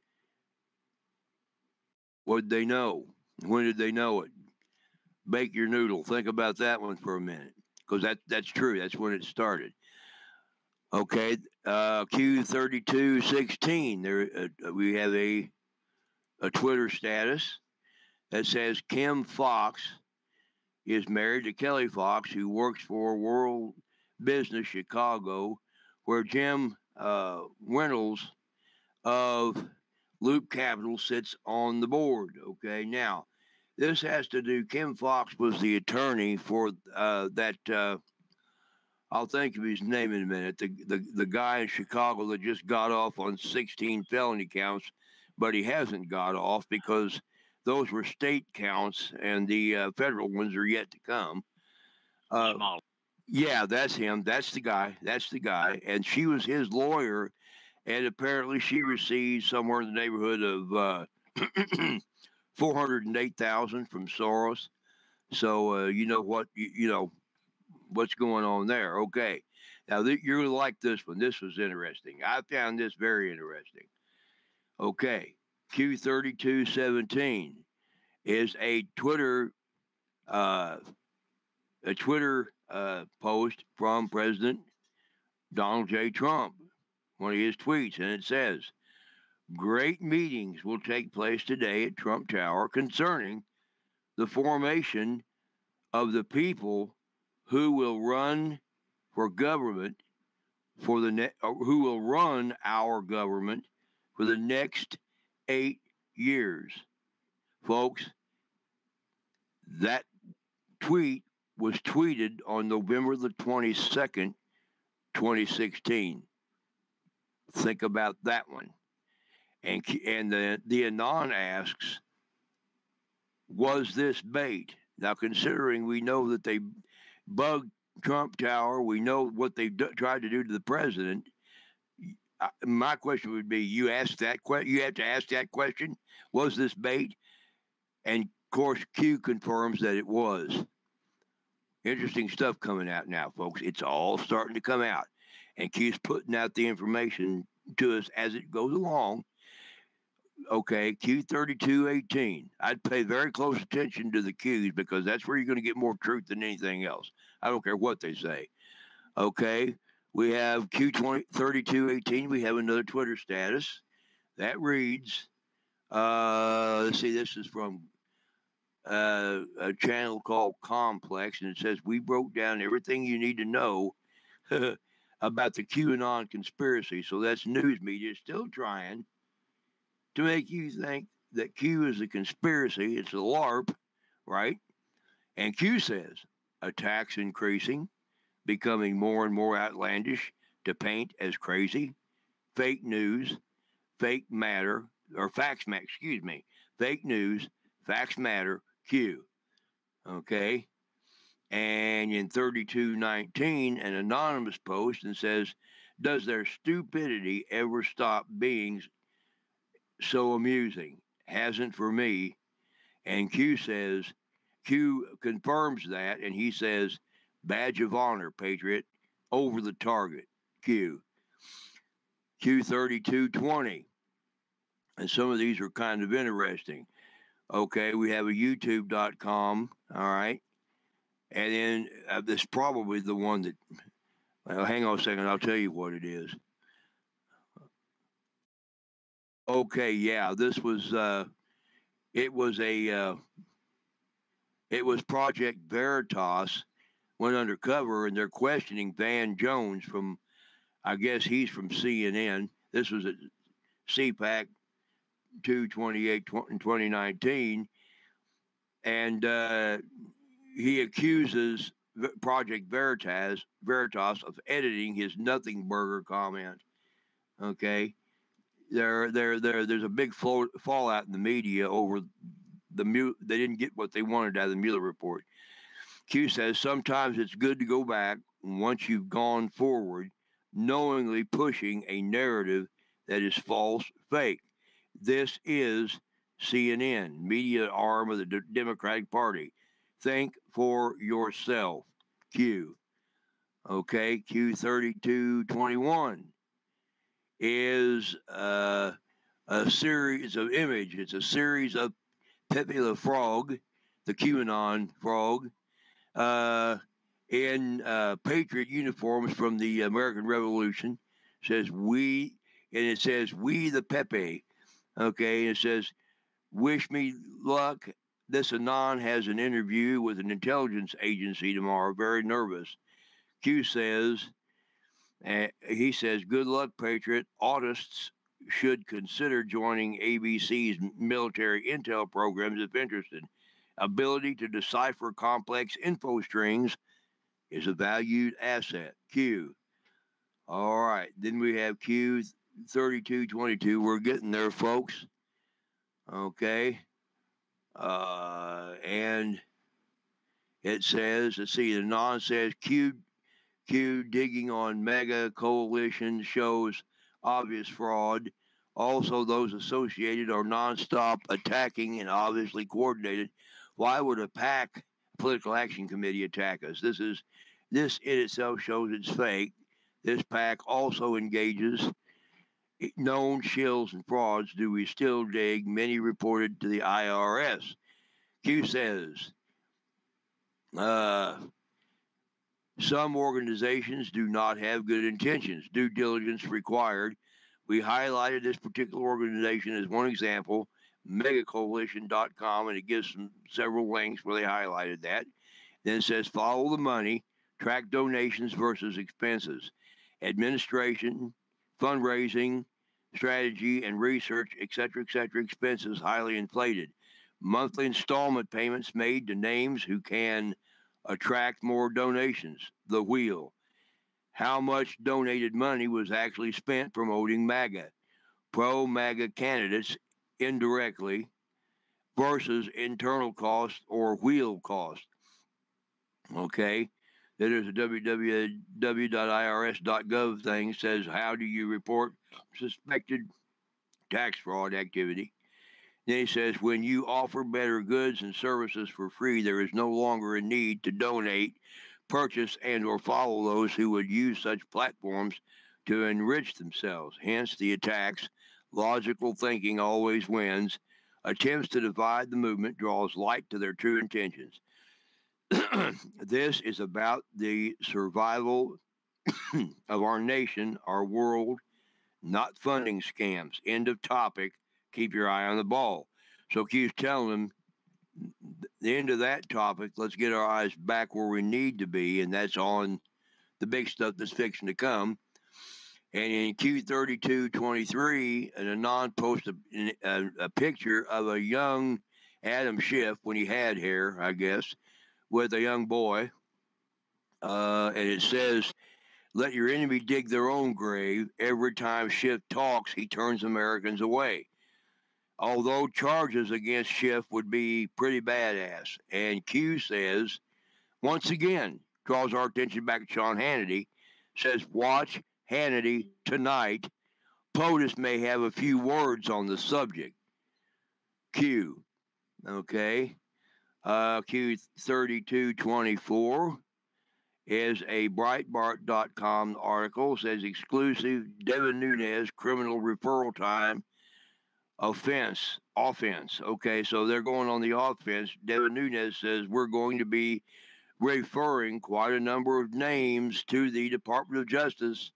What did they know? When did they know it? Bake your noodle. Think about that one for a minute, because that's true. That's when it started. Okay, Q3216. There we have a Twitter status that says Kim Fox is married to Kelly Fox, who works for World Business Chicago, where Jim Reynolds of Loop Capital sits on the board. Okay, now this has to do. Kim Fox was the attorney for that. I'll think of his name in a minute. The guy in Chicago that just got off on 16 felony counts, but he hasn't got off because those were state counts and the federal ones are yet to come. Yeah, that's him. That's the guy. And she was his lawyer, and apparently she received somewhere in the neighborhood of $408,000 from Soros. So you know what what's going on there. Okay. Now, you're going to like this one. This was interesting. I found this very interesting. Okay. Q3217 is a Twitter post from President Donald J. Trump, one of his tweets, and it says, Great meetings will take place today at Trump Tower concerning the formation of the people who will run for government for who will run our government for the next 8 years. Folks, that tweet was tweeted on November the 22nd, 2016. Think about that one. And the Anon asks, was this bait? Now, considering we know that they bugged Trump Tower, we know what they tried to do to the president. My question would be: you ask that question. You have to ask that question. Was this bait? And of course, Q confirms that it was. Interesting stuff coming out now, folks. It's all starting to come out, and Q's putting out the information to us as it goes along. Okay, Q3218. I'd pay very close attention to the Qs because that's where you're going to get more truth than anything else. I don't care what they say. Okay, we have Q3218. We have another Twitter status that reads, let's see, this is from a channel called Complex, and it says, we broke down everything you need to know about the QAnon conspiracy. So that's news media still trying to make you think that Q is a conspiracy. It's a LARP, right? And Q says, attacks increasing, becoming more and more outlandish to paint as crazy, fake news, fake matter, or facts matter, excuse me, fake news, facts matter, Q. Okay? And in 3219, an anonymous post and says, does their stupidity ever stop being so amusing? Hasn't for me. And Q confirms that, and he says, badge of honor, Patriot, over the target, Q. Q3220. And some of these are kind of interesting. Okay, we have a youtube.com, all right? And then this is probably the one that, well, hang on a second, I'll tell you what it is. Okay, yeah, this was, it was Project Veritas went undercover, and they're questioning Van Jones from, I guess he's from CNN. This was at CPAC 2/28 in 2019, and he accuses Project Veritas of editing his nothing burger comment. Okay, there's a big fallout in the media over they didn't get what they wanted out of the Mueller report. Q says sometimes it's good to go back once you've gone forward, knowingly pushing a narrative that is false, fake. This is CNN, media arm of the Democratic Party. Think for yourself, Q. Okay, Q3221 is a series of images. It's a series of Pepe the Frog, the QAnon frog, in Patriot uniforms from the American Revolution. Says we, and it says we the Pepe. Okay, it says wish me luck. This Anon has an interview with an intelligence agency tomorrow. Very nervous. Q says, he says, good luck, Patriot. Autists should consider joining ABC's military intel programs if interested. Ability to decipher complex info strings is a valued asset. Q. All right. Then we have Q3222. We're getting there, folks. Okay. And it says, let's see, the non says Q digging on mega coalition shows obvious fraud. Also, those associated are nonstop attacking and obviously coordinated. Why would a PAC, Political Action Committee, attack us? This in itself shows it's fake. This PAC also engages known shills and frauds. Do we still dig? Many reported to the IRS. Q says, some organizations do not have good intentions. Due diligence required. We highlighted this particular organization as one example, megacoalition.com, and it gives them several links where they highlighted that. Then it says follow the money, track donations versus expenses, administration, fundraising, strategy, and research, etc., expenses highly inflated. Monthly installment payments made to names who can attract more donations. The wheel. How much donated money was actually spent promoting MAGA, pro-MAGA candidates indirectly versus internal cost or wheel cost. Okay. Then there's a www.irs.gov thing says, how do you report suspected tax fraud activity? Then he says, when you offer better goods and services for free, there is no longer a need to donate, purchase, and or follow those who would use such platforms to enrich themselves. Hence the attacks. Logical thinking always wins. Attempts to divide the movement draws light to their true intentions. This is about the survival of our nation, our world, not funding scams. End of topic. Keep your eye on the ball. So Q's telling them the end of that topic, let's get our eyes back where we need to be, and that's on the big stuff that's fixing to come. And in Q3223, an Anon posted a picture of a young Adam Schiff, when he had hair, I guess, with a young boy. And it says, let your enemy dig their own grave. Every time Schiff talks, he turns Americans away. Although charges against Schiff would be pretty badass. And Q says, once again, draws our attention back to Sean Hannity, says, watch Hannity tonight. POTUS may have a few words on the subject. Q. Okay. Q3224 is a Breitbart.com article, says exclusive Devin Nunes criminal referral time offense. Okay, so they're going on the offense. Devin Nunes says we're going to be referring quite a number of names to the Department of Justice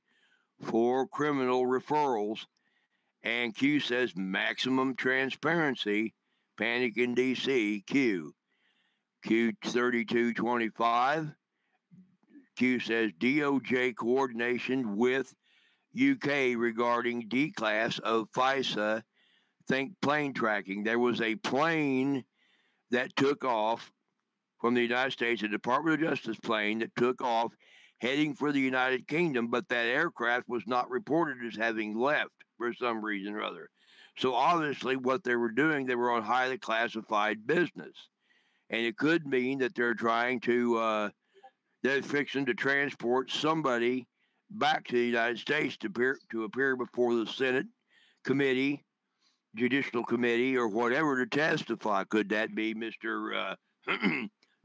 for criminal referrals. And Q says maximum transparency. Panic in D.C. Q. Q3225. Q says DOJ coordination with UK regarding D-class of FISA plane tracking. There was a plane that took off from the United States, a Department of Justice plane that took off heading for the United Kingdom, but that aircraft was not reported as having left for some reason or other. So obviously what they were doing, they were on highly classified business. And it could mean that they're trying to, they're fixing to transport somebody back to the United States to appear before the Senate committee, Judicial Committee, or whatever to testify. Could that be Mr.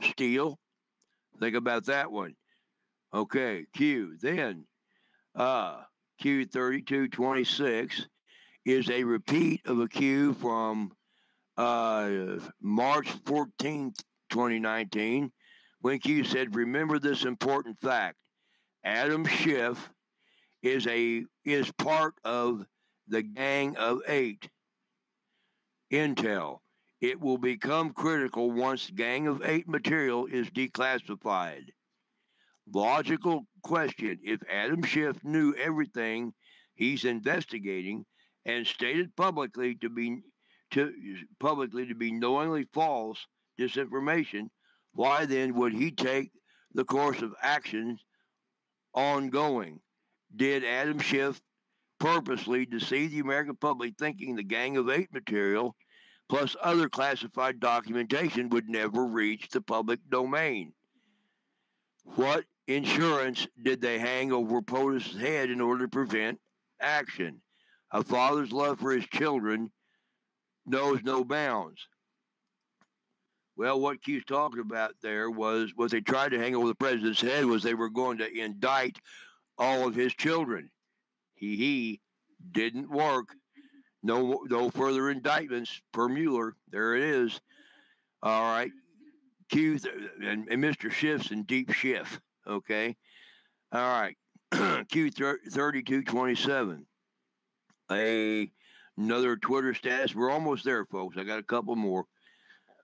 Steele? Think about that one. Okay, Q. Then Q3226 is a repeat of a Q from March 14th, 2019, when Q said, remember this important fact. Adam Schiff is part of the Gang of Eight. Intel. It will become critical once Gang of Eight material is declassified. Logical question. If Adam Schiff knew everything he's investigating and stated publicly to be knowingly false disinformation, why then would he take the course of action ongoing? Did Adam Schiff purposely deceive the American public thinking the Gang of Eight material plus other classified documentation would never reach the public domain? What insurance did they hang over POTUS' head in order to prevent action? A father's love for his children knows no bounds. Well, what Q's talking about there was what they tried to hang over the president's head was they were going to indict all of his children. He didn't work. No further indictments per Mueller. There it is. All right. Q and Mr. Schiff's in deep Schiff. Okay. All right. Q3227. another Twitter status. We're almost there, folks. I got a couple more.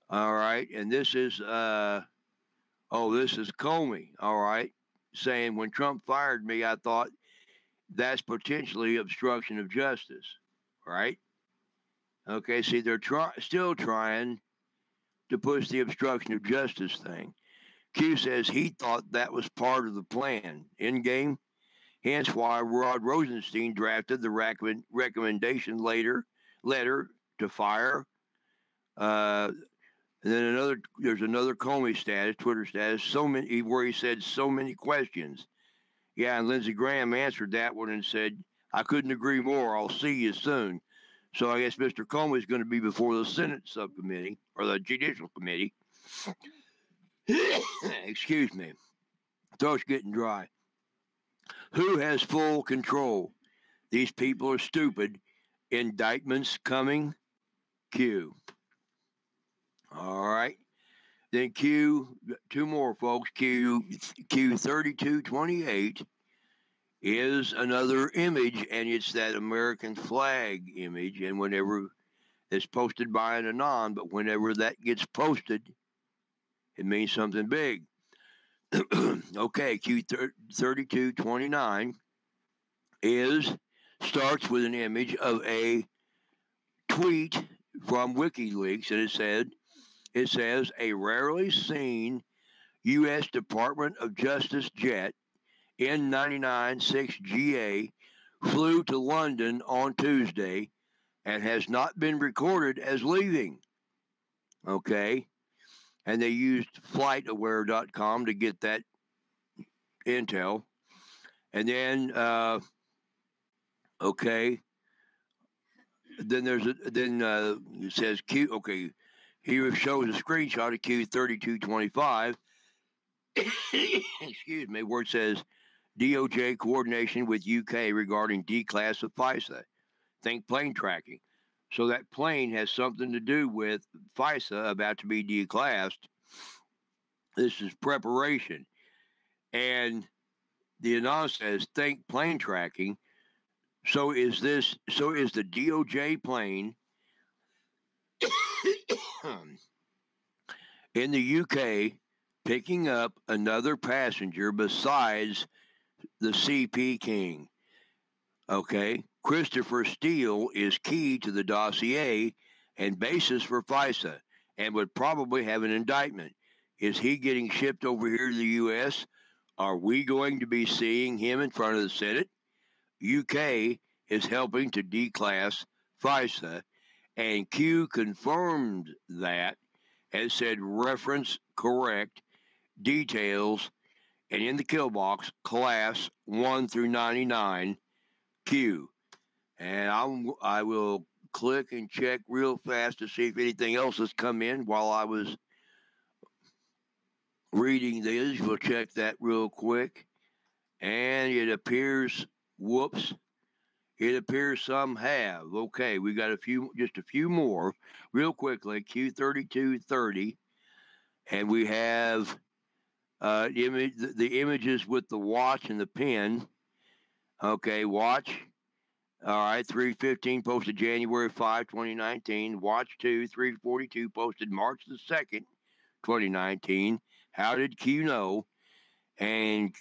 All right, and this is this is Comey. All right, saying when Trump fired me, I thought that's potentially obstruction of justice. Right? Okay. See, they're still trying to push the obstruction of justice thing. Q says he thought that was part of the plan. In game. Hence why Rod Rosenstein drafted the recommendation letter to fire. And then there's another Comey status, Twitter status, where he said so many questions. Yeah, and Lindsey Graham answered that one and said, I couldn't agree more. I'll see you soon. So I guess Mr. Comey is going to be before the Senate subcommittee or the Judicial Committee. Excuse me. Throat's getting dry. Who has full control? These people are stupid. Indictments coming. Q. All right. Then Q, two more folks. Q 3228 is another image, and it's that American flag image. And whenever it's posted by an anon, but whenever that gets posted, it means something big. Okay, Q 3229 starts with an image of a tweet from WikiLeaks, and it says a rarely seen U.S. Department of Justice jet N99-6GA flew to London on Tuesday and has not been recorded as leaving. Okay, and they used FlightAware.com to get that intel, and then okay. Then it says Q. Okay, here shows a screenshot of Q3225. Excuse me, where it says DOJ coordination with UK regarding declass of FISA. Think plane tracking. So that plane has something to do with FISA about to be declassed. This is preparation, and the announcer says think plane tracking. So is the DOJ plane in the UK picking up another passenger besides the CP King? Okay. Christopher Steele is key to the dossier and basis for FISA and would probably have an indictment. Is he getting shipped over here to the U.S.? Are we going to be seeing him in front of the Senate? UK is helping to declass FISA, and Q confirmed that and said reference correct details, and in the kill box, class 1 through 99, Q. And I will click and check real fast to see if anything else has come in while I was reading this. We'll check that real quick. And it appears, whoops, it appears some have. Okay, we got just a few more real quickly. Q3230. And we have the images with the watch and the pen. Okay, watch. All right, 315 posted January 5, 2019. Watch 2, 342 posted March the 2nd, 2019. How did Q know? And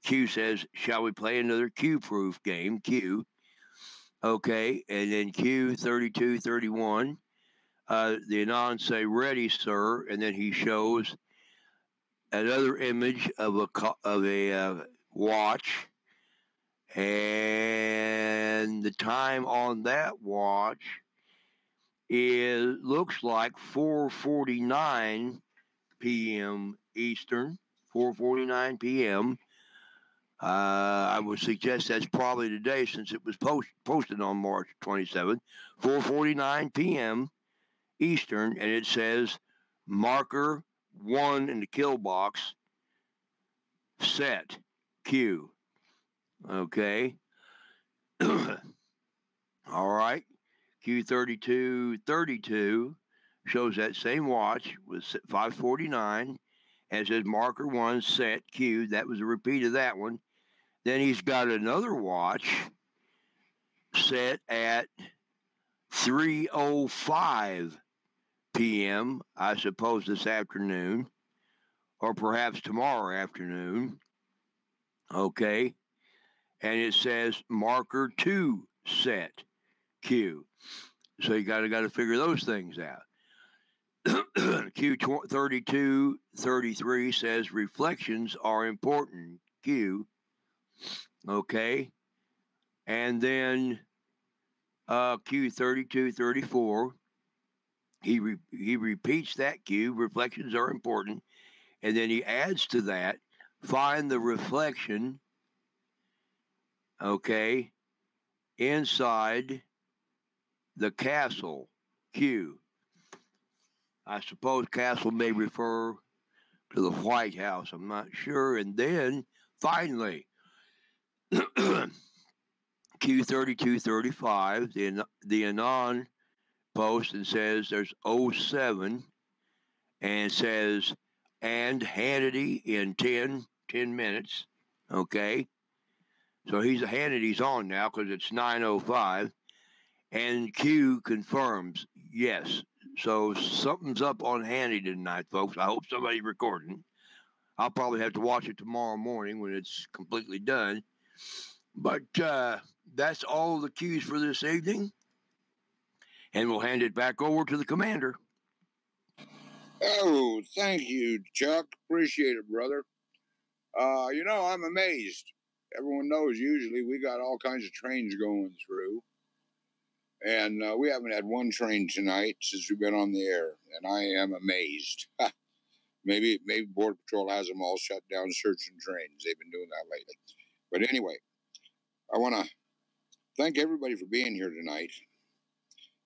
Q says, shall we play another Q-proof game? Q. Okay, and then Q3231. The anon say, ready, sir. And then he shows another image of a watch. And the time on that watch looks like 4:49 p.m. Eastern, 4:49 p.m. I would suggest that's probably today since it was posted on March 27th, 4:49 p.m. Eastern, and it says marker 1 in the kill box, set, Q. Okay. All right. Q3232 shows that same watch with 5:49 and says marker 1 set Q. That was a repeat of that one. Then he's got another watch set at 3:05 p.m., I suppose this afternoon, or perhaps tomorrow afternoon. Okay. And it says marker 2 set Q. So you got to figure those things out. Q 3233 says reflections are important. Q. Okay. And then Q 3234, he repeats that Q. Reflections are important. And then he adds to that, find the reflection, okay, inside the castle. Q. I suppose castle may refer to the White House. I'm not sure. And then finally, Q3235, the Anon post and says there's 07 and says, and Hannity in 10 minutes. Okay. So Hannity's on now because it's 9:05. And Q confirms, yes. So something's up on Hannity tonight, folks. I hope somebody's recording. I'll probably have to watch it tomorrow morning when it's completely done. But that's all the Qs for this evening. And we'll hand it back over to the commander. Oh, thank you, Chuck. Appreciate it, brother. I'm amazed. Everyone knows usually we got all kinds of trains going through. And we haven't had one train tonight since we've been on the air. And I am amazed. Maybe Border Patrol has them all shut down searching trains. They've been doing that lately. But anyway, I want to thank everybody for being here tonight.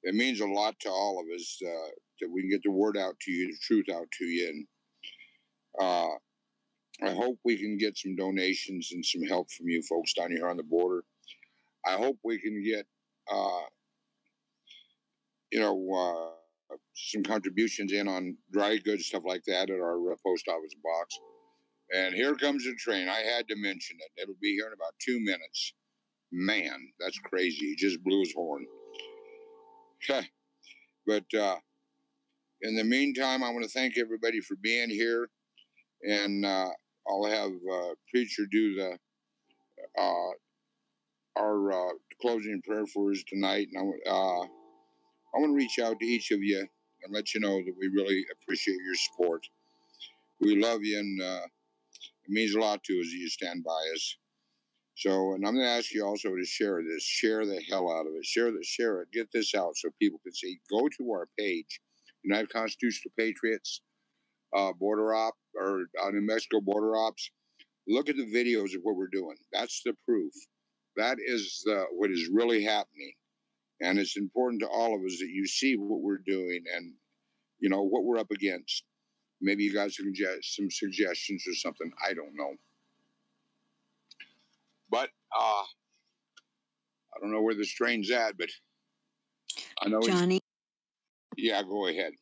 It means a lot to all of us that we can get the word out to you, the truth out to you. And I hope we can get some donations and some help from you folks down here on the border. I hope we can get, some contributions in on dry goods, stuff like that at our post office box. And here comes the train. I had to mention it. It'll be here in about 2 minutes. Man, that's crazy. He just blew his horn. But in the meantime, I want to thank everybody for being here. And I'll have Preacher do our closing prayer for us tonight. And I want to reach out to each of you and let you know that we really appreciate your support. We love you, and it means a lot to us that you stand by us. So, and I'm going to ask you also to share this. Share the hell out of it. Share it. Get this out so people can see. Go to our page, United Constitutional Patriots, Border Op, or New Mexico Border Ops. Look at the videos of what we're doing. That's the proof. That is what is really happening. And it's important to all of us that you see what we're doing and, what we're up against. Maybe you guys can get some suggestions or something. I don't know. But I don't know where this train's at, but I know Johnny. Yeah, go ahead.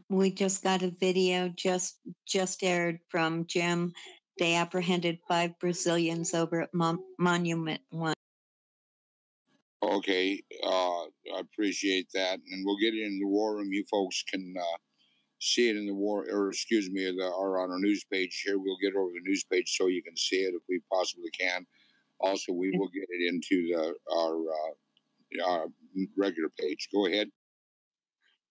We just got a video just aired from Jim. They apprehended 5 Brazilians over at Monument 1. Okay, I appreciate that, and we'll get it in the war room. You folks can see it in the or on our news page here. We'll get it over the news page so you can see it if we possibly can. Also, we will get it into our regular page. Go ahead.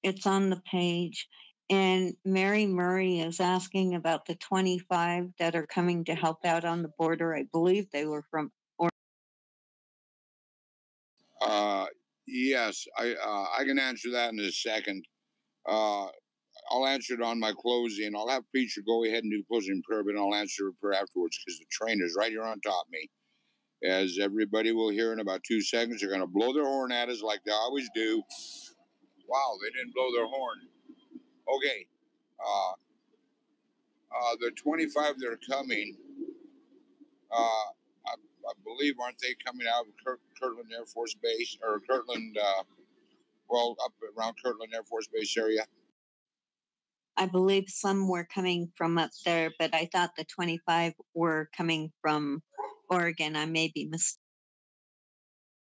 It's on the page. And Mary Murray is asking about the 25 that are coming to help out on the border. I believe they were from Yes, I can answer that in a second. I'll answer it on my closing. I'll have Preacher go ahead and do closing prayer, but I'll answer a prayer afterwards because the train is right here on top of me. As everybody will hear in about 2 seconds, they're going to blow their horn at us like they always do. Wow, they didn't blow their horn. Okay. The 25 that are coming, I believe, aren't they coming out of Kirtland Air Force Base, or Kirtland, up around Kirtland Air Force Base area? I believe some were coming from up there, but I thought the 25 were coming from Oregon. I may be mistaken.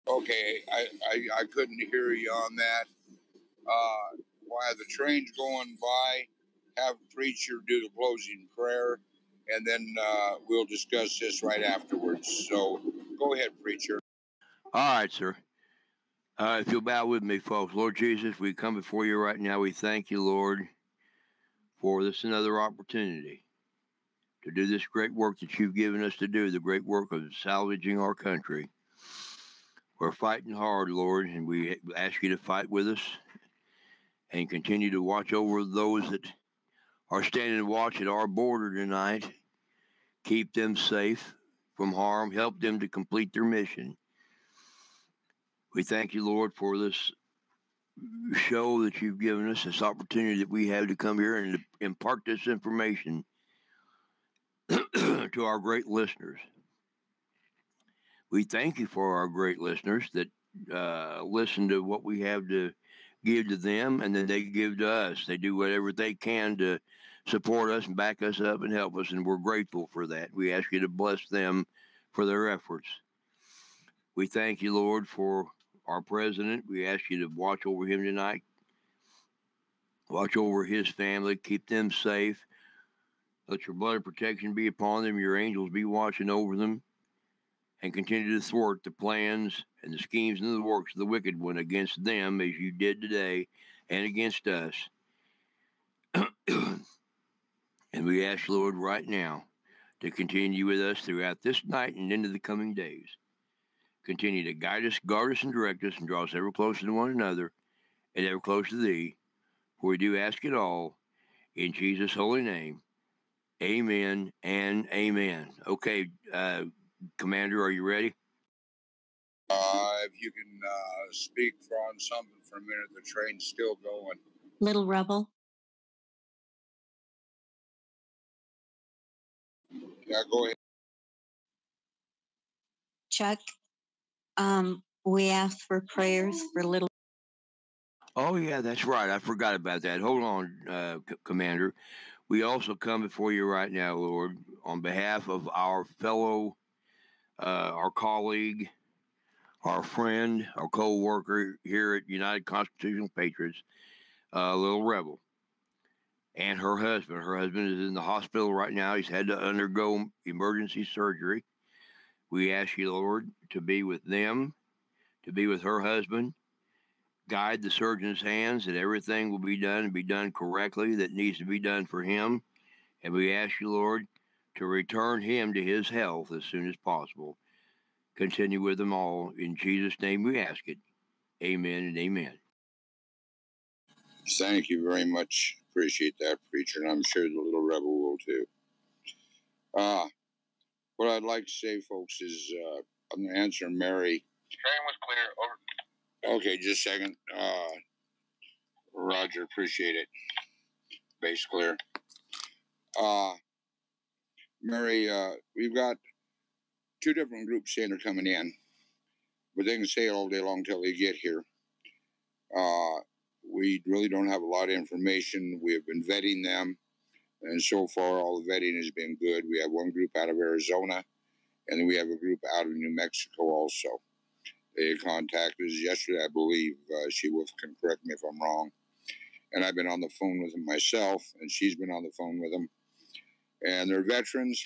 Okay, I couldn't hear you on that. While the train's going by, have preacher do the closing prayer, and then we'll discuss this right afterwards. So go ahead, preacher. All right, sir. If you'll bow with me, folks. Lord Jesus, we come before you right now. We thank you, Lord, for this another opportunity to do this great work that you've given us to do, the great work of salvaging our country. We're fighting hard, Lord, and we ask you to fight with us and continue to watch over those that are standing watch at our border tonight. Keep them safe from harm. Help them to complete their mission. We thank you, Lord, for this show that you've given us, this opportunity that we have to come here and to impart this information to our great listeners. We thank you for our great listeners that listen to what we have to give to them, and then they give to us. They do whatever they can to support us and back us up and help us, and we're grateful for that. We ask you to bless them for their efforts. We thank you, Lord, for our president. We ask you to watch over him tonight. Watch over his family. Keep them safe. Let your blood of protection be upon them. Your angels be watching over them. And continue to thwart the plans and the schemes and the works of the wicked one against them, as you did today, and against us. And we ask, Lord, right now to continue with us throughout this night and into the coming days. Continue to guide us, guard us, and direct us, and draw us ever closer to one another and ever closer to thee. For we do ask it all in Jesus' holy name. Amen and amen. Okay, Commander, are you ready? If you can speak on something for a minute, the train's still going. Little Rebel. Yeah, go ahead. Chuck, we asked for prayers for Little. Oh, yeah, that's right. I forgot about that. Hold on, Commander. We also come before you right now, Lord, on behalf of our fellow, our colleague, our friend, our co-worker here at United Constitutional Patriots, Little Rebel, and her husband. Her husband is in the hospital right now. He's had to undergo emergency surgery. We ask you, Lord, to be with them, to be with her husband. Guide the surgeon's hands, that everything will be done and be done correctly that needs to be done for him. And we ask you, Lord, to return him to his health as soon as possible. Continue with them all. In Jesus' name we ask it. Amen and amen. Thank you very much. Appreciate that, preacher, and I'm sure the Little Rebel will too. What I'd like to say, folks, is I'm going to answer Mary. Train was clear. Over. Okay, just a second. Roger, appreciate it. Base clear. Mary, we've got two different groups saying they're coming in, but they can say it all day long till they get here. We really don't have a lot of information. We have been vetting them, and so far all the vetting has been good. We have one group out of Arizona, and then we have a group out of New Mexico also. They contacted us yesterday, I believe. She can correct me if I'm wrong. And I've been on the phone with them myself, and she's been on the phone with them. And they're veterans.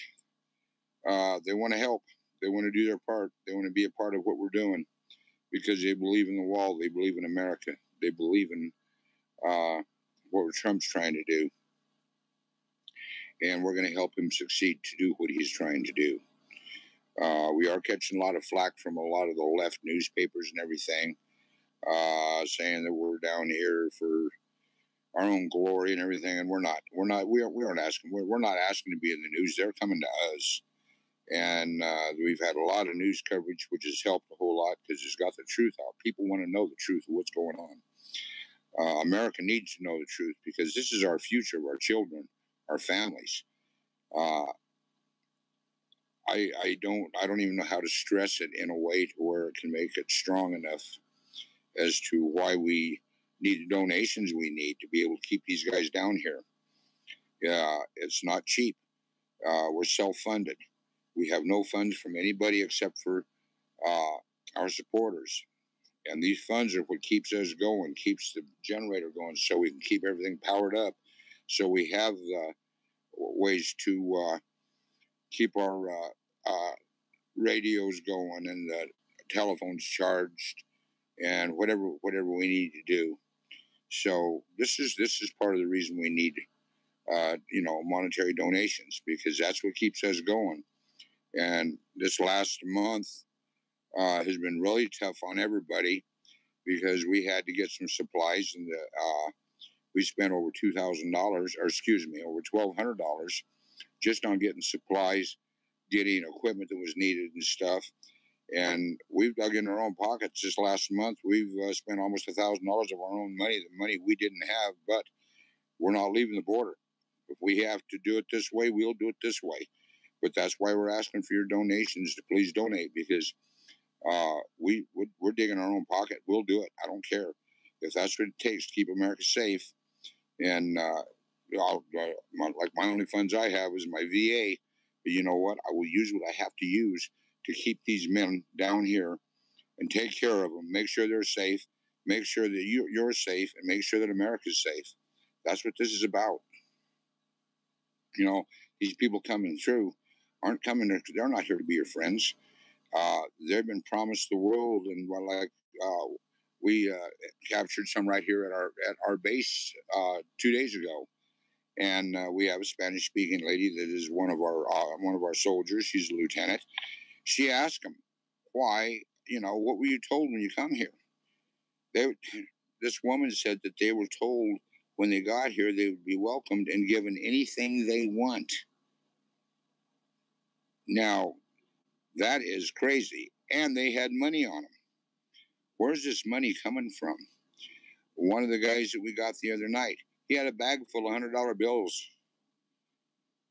They want to help. They want to do their part. They want to be a part of what we're doing because they believe in the wall. They believe in America. They believe in what Trump's trying to do. And we're going to help him succeed to do what he's trying to do. We are catching a lot of flack from a lot of the left newspapers and everything, saying that we're down here for our own glory and everything, and we aren't asking. We're not asking to be in the news. They're coming to us, and we've had a lot of news coverage, which has helped a whole lot because it's got the truth out. People want to know the truth of what's going on. America needs to know the truth because this is our future, our children, our families. I don't even know how to stress it in a way to where it can make it strong enough as to why we need the donations we need to be able to keep these guys down here. Yeah, it's not cheap. We're self-funded. We have no funds from anybody except for our supporters. And these funds are what keeps us going, keeps the generator going, so we can keep everything powered up. So we have ways to keep our radios going and the telephones charged and whatever we need to do. So this is part of the reason we need monetary donations, because that's what keeps us going. And this last month has been really tough on everybody, because we had to get some supplies, and we spent over $2,000, or excuse me, over $1,200 just on getting supplies, getting equipment that was needed and stuff. And we've dug in our own pockets this last month. We've spent almost $1,000 of our own money, the money we didn't have, but we're not leaving the border. If we have to do it this way, we'll do it this way. But that's why we're asking for your donations to please donate, because we're digging our own pocket. We'll do it. I don't care if that's what it takes to keep America safe. And like my only funds I have is my VA. But you know what? I will use what I have to use to keep these men down here and take care of them. Make sure they're safe. Make sure that you're safe, and make sure that America's safe. That's what this is about. You know, these people coming through aren't coming. They're not here to be your friends. They've been promised the world, and we captured some right here at our base 2 days ago, and we have a Spanish-speaking lady that is one of our soldiers. She's a lieutenant. She asked him, "Why? What were you told when you come here?" This woman said that they were told when they got here they would be welcomed and given anything they want. Now, that is crazy. And they had money on them. Where's this money coming from? One of the guys that we got the other night, he had a bag full of $100 bills.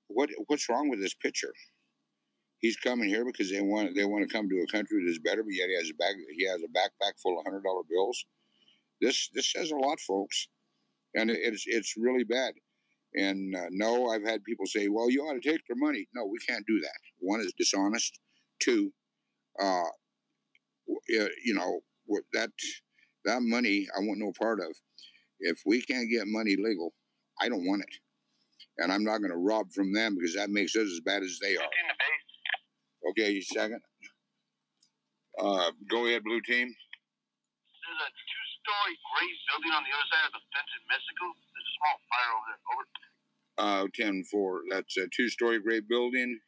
What's wrong with this picture? He's coming here because they want to come to a country that's better, but yet he has a backpack full of $100 bills. This says a lot, folks, and it's really bad. And no, I've had people say, "Well, you ought to take their money." No, we can't do that. One is dishonest. Two, that money I want no part of. If we can't get money legal, I don't want it, and I'm not going to rob from them, because that makes us as bad as they are. Okay, second. Go ahead, blue team. There's a two-story gray building on the other side of the fence in Mexico. There's a small fire over there. Over. 10-4. That's a two-story gray building.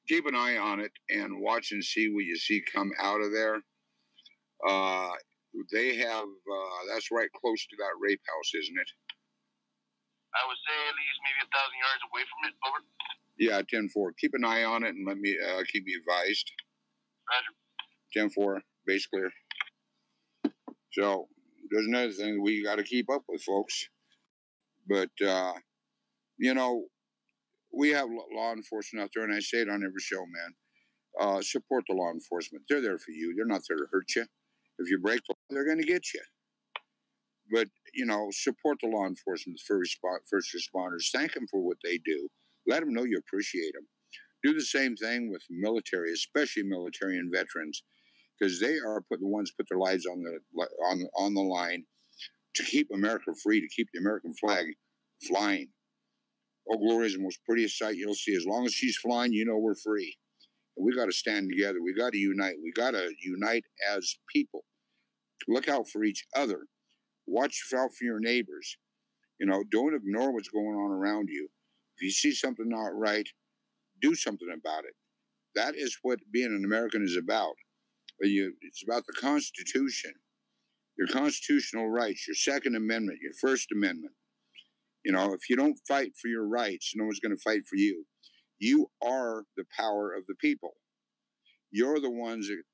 Keep an eye on it and watch and see what you see come out of there. They have, that's right close to that rape house, isn't it? I would say at least maybe 1,000 yards away from it. Over. Yeah, 10-4. Keep an eye on it and let me keep me advised. Roger. 10-4, base clear. So there's another thing we got to keep up with, folks. But, we have law enforcement out there, and I say it on every show, man. Support the law enforcement. They're there for you. They're not there to hurt you. If you break the law, they're going to get you. But, support the law enforcement, first responders. Thank them for what they do. Let them know you appreciate them. Do the same thing with military, especially military and veterans, because they are put their lives on the line to keep America free, to keep the American flag flying. Oh, glory is the most prettiest sight you'll see. As long as she's flying, we're free. And we got to stand together. We got to unite. We got to unite as people. Look out for each other. Watch out for your neighbors. Don't ignore what's going on around you. If you see something not right, do something about it. That is what being an American is about. It's about the Constitution, your constitutional rights, your Second Amendment, your First Amendment. If you don't fight for your rights, no one's going to fight for you. You are the power of the people. You're the ones that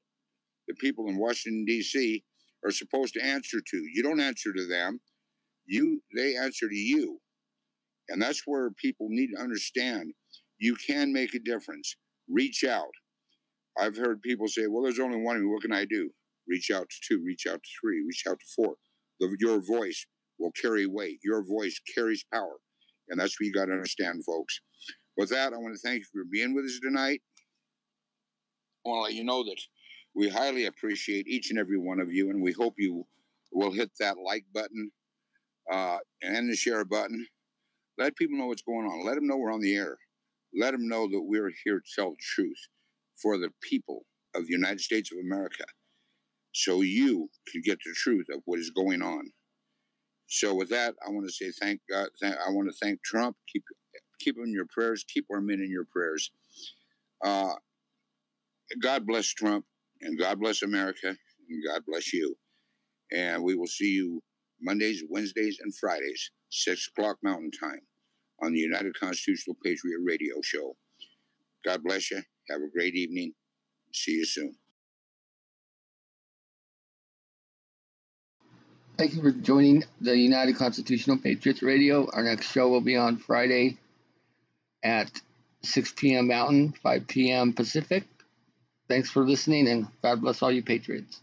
the people in Washington, D.C. are supposed to answer to. You don't answer to them. They answer to you. And that's where people need to understand you can make a difference. Reach out. I've heard people say, well, there's only one of me. What can I do? Reach out to 2, reach out to 3, reach out to 4. Your voice will carry weight. Your voice carries power. And that's what you got to understand, folks. With that, I want to thank you for being with us tonight. want to let you know that we highly appreciate each and every one of you, and we hope you will hit that like button and the share button. Let people know what's going on. Let them know we're on the air. Let them know that we're here to tell the truth for the people of the United States of America, so you can get the truth of what is going on. So with that, I want to say thank God. I want to thank Trump. Keep him in your prayers. Keep our men in your prayers. God bless Trump, and God bless America, and God bless you. And we will see you Mondays, Wednesdays, and Fridays, 6 o'clock Mountain Time, on the United Constitutional Patriot Radio Show. God bless you. Have a great evening. See you soon. Thank you for joining the United Constitutional Patriots Radio. Our next show will be on Friday at 6 p.m. Mountain, 5 p.m. Pacific. Thanks for listening, and God bless all you Patriots.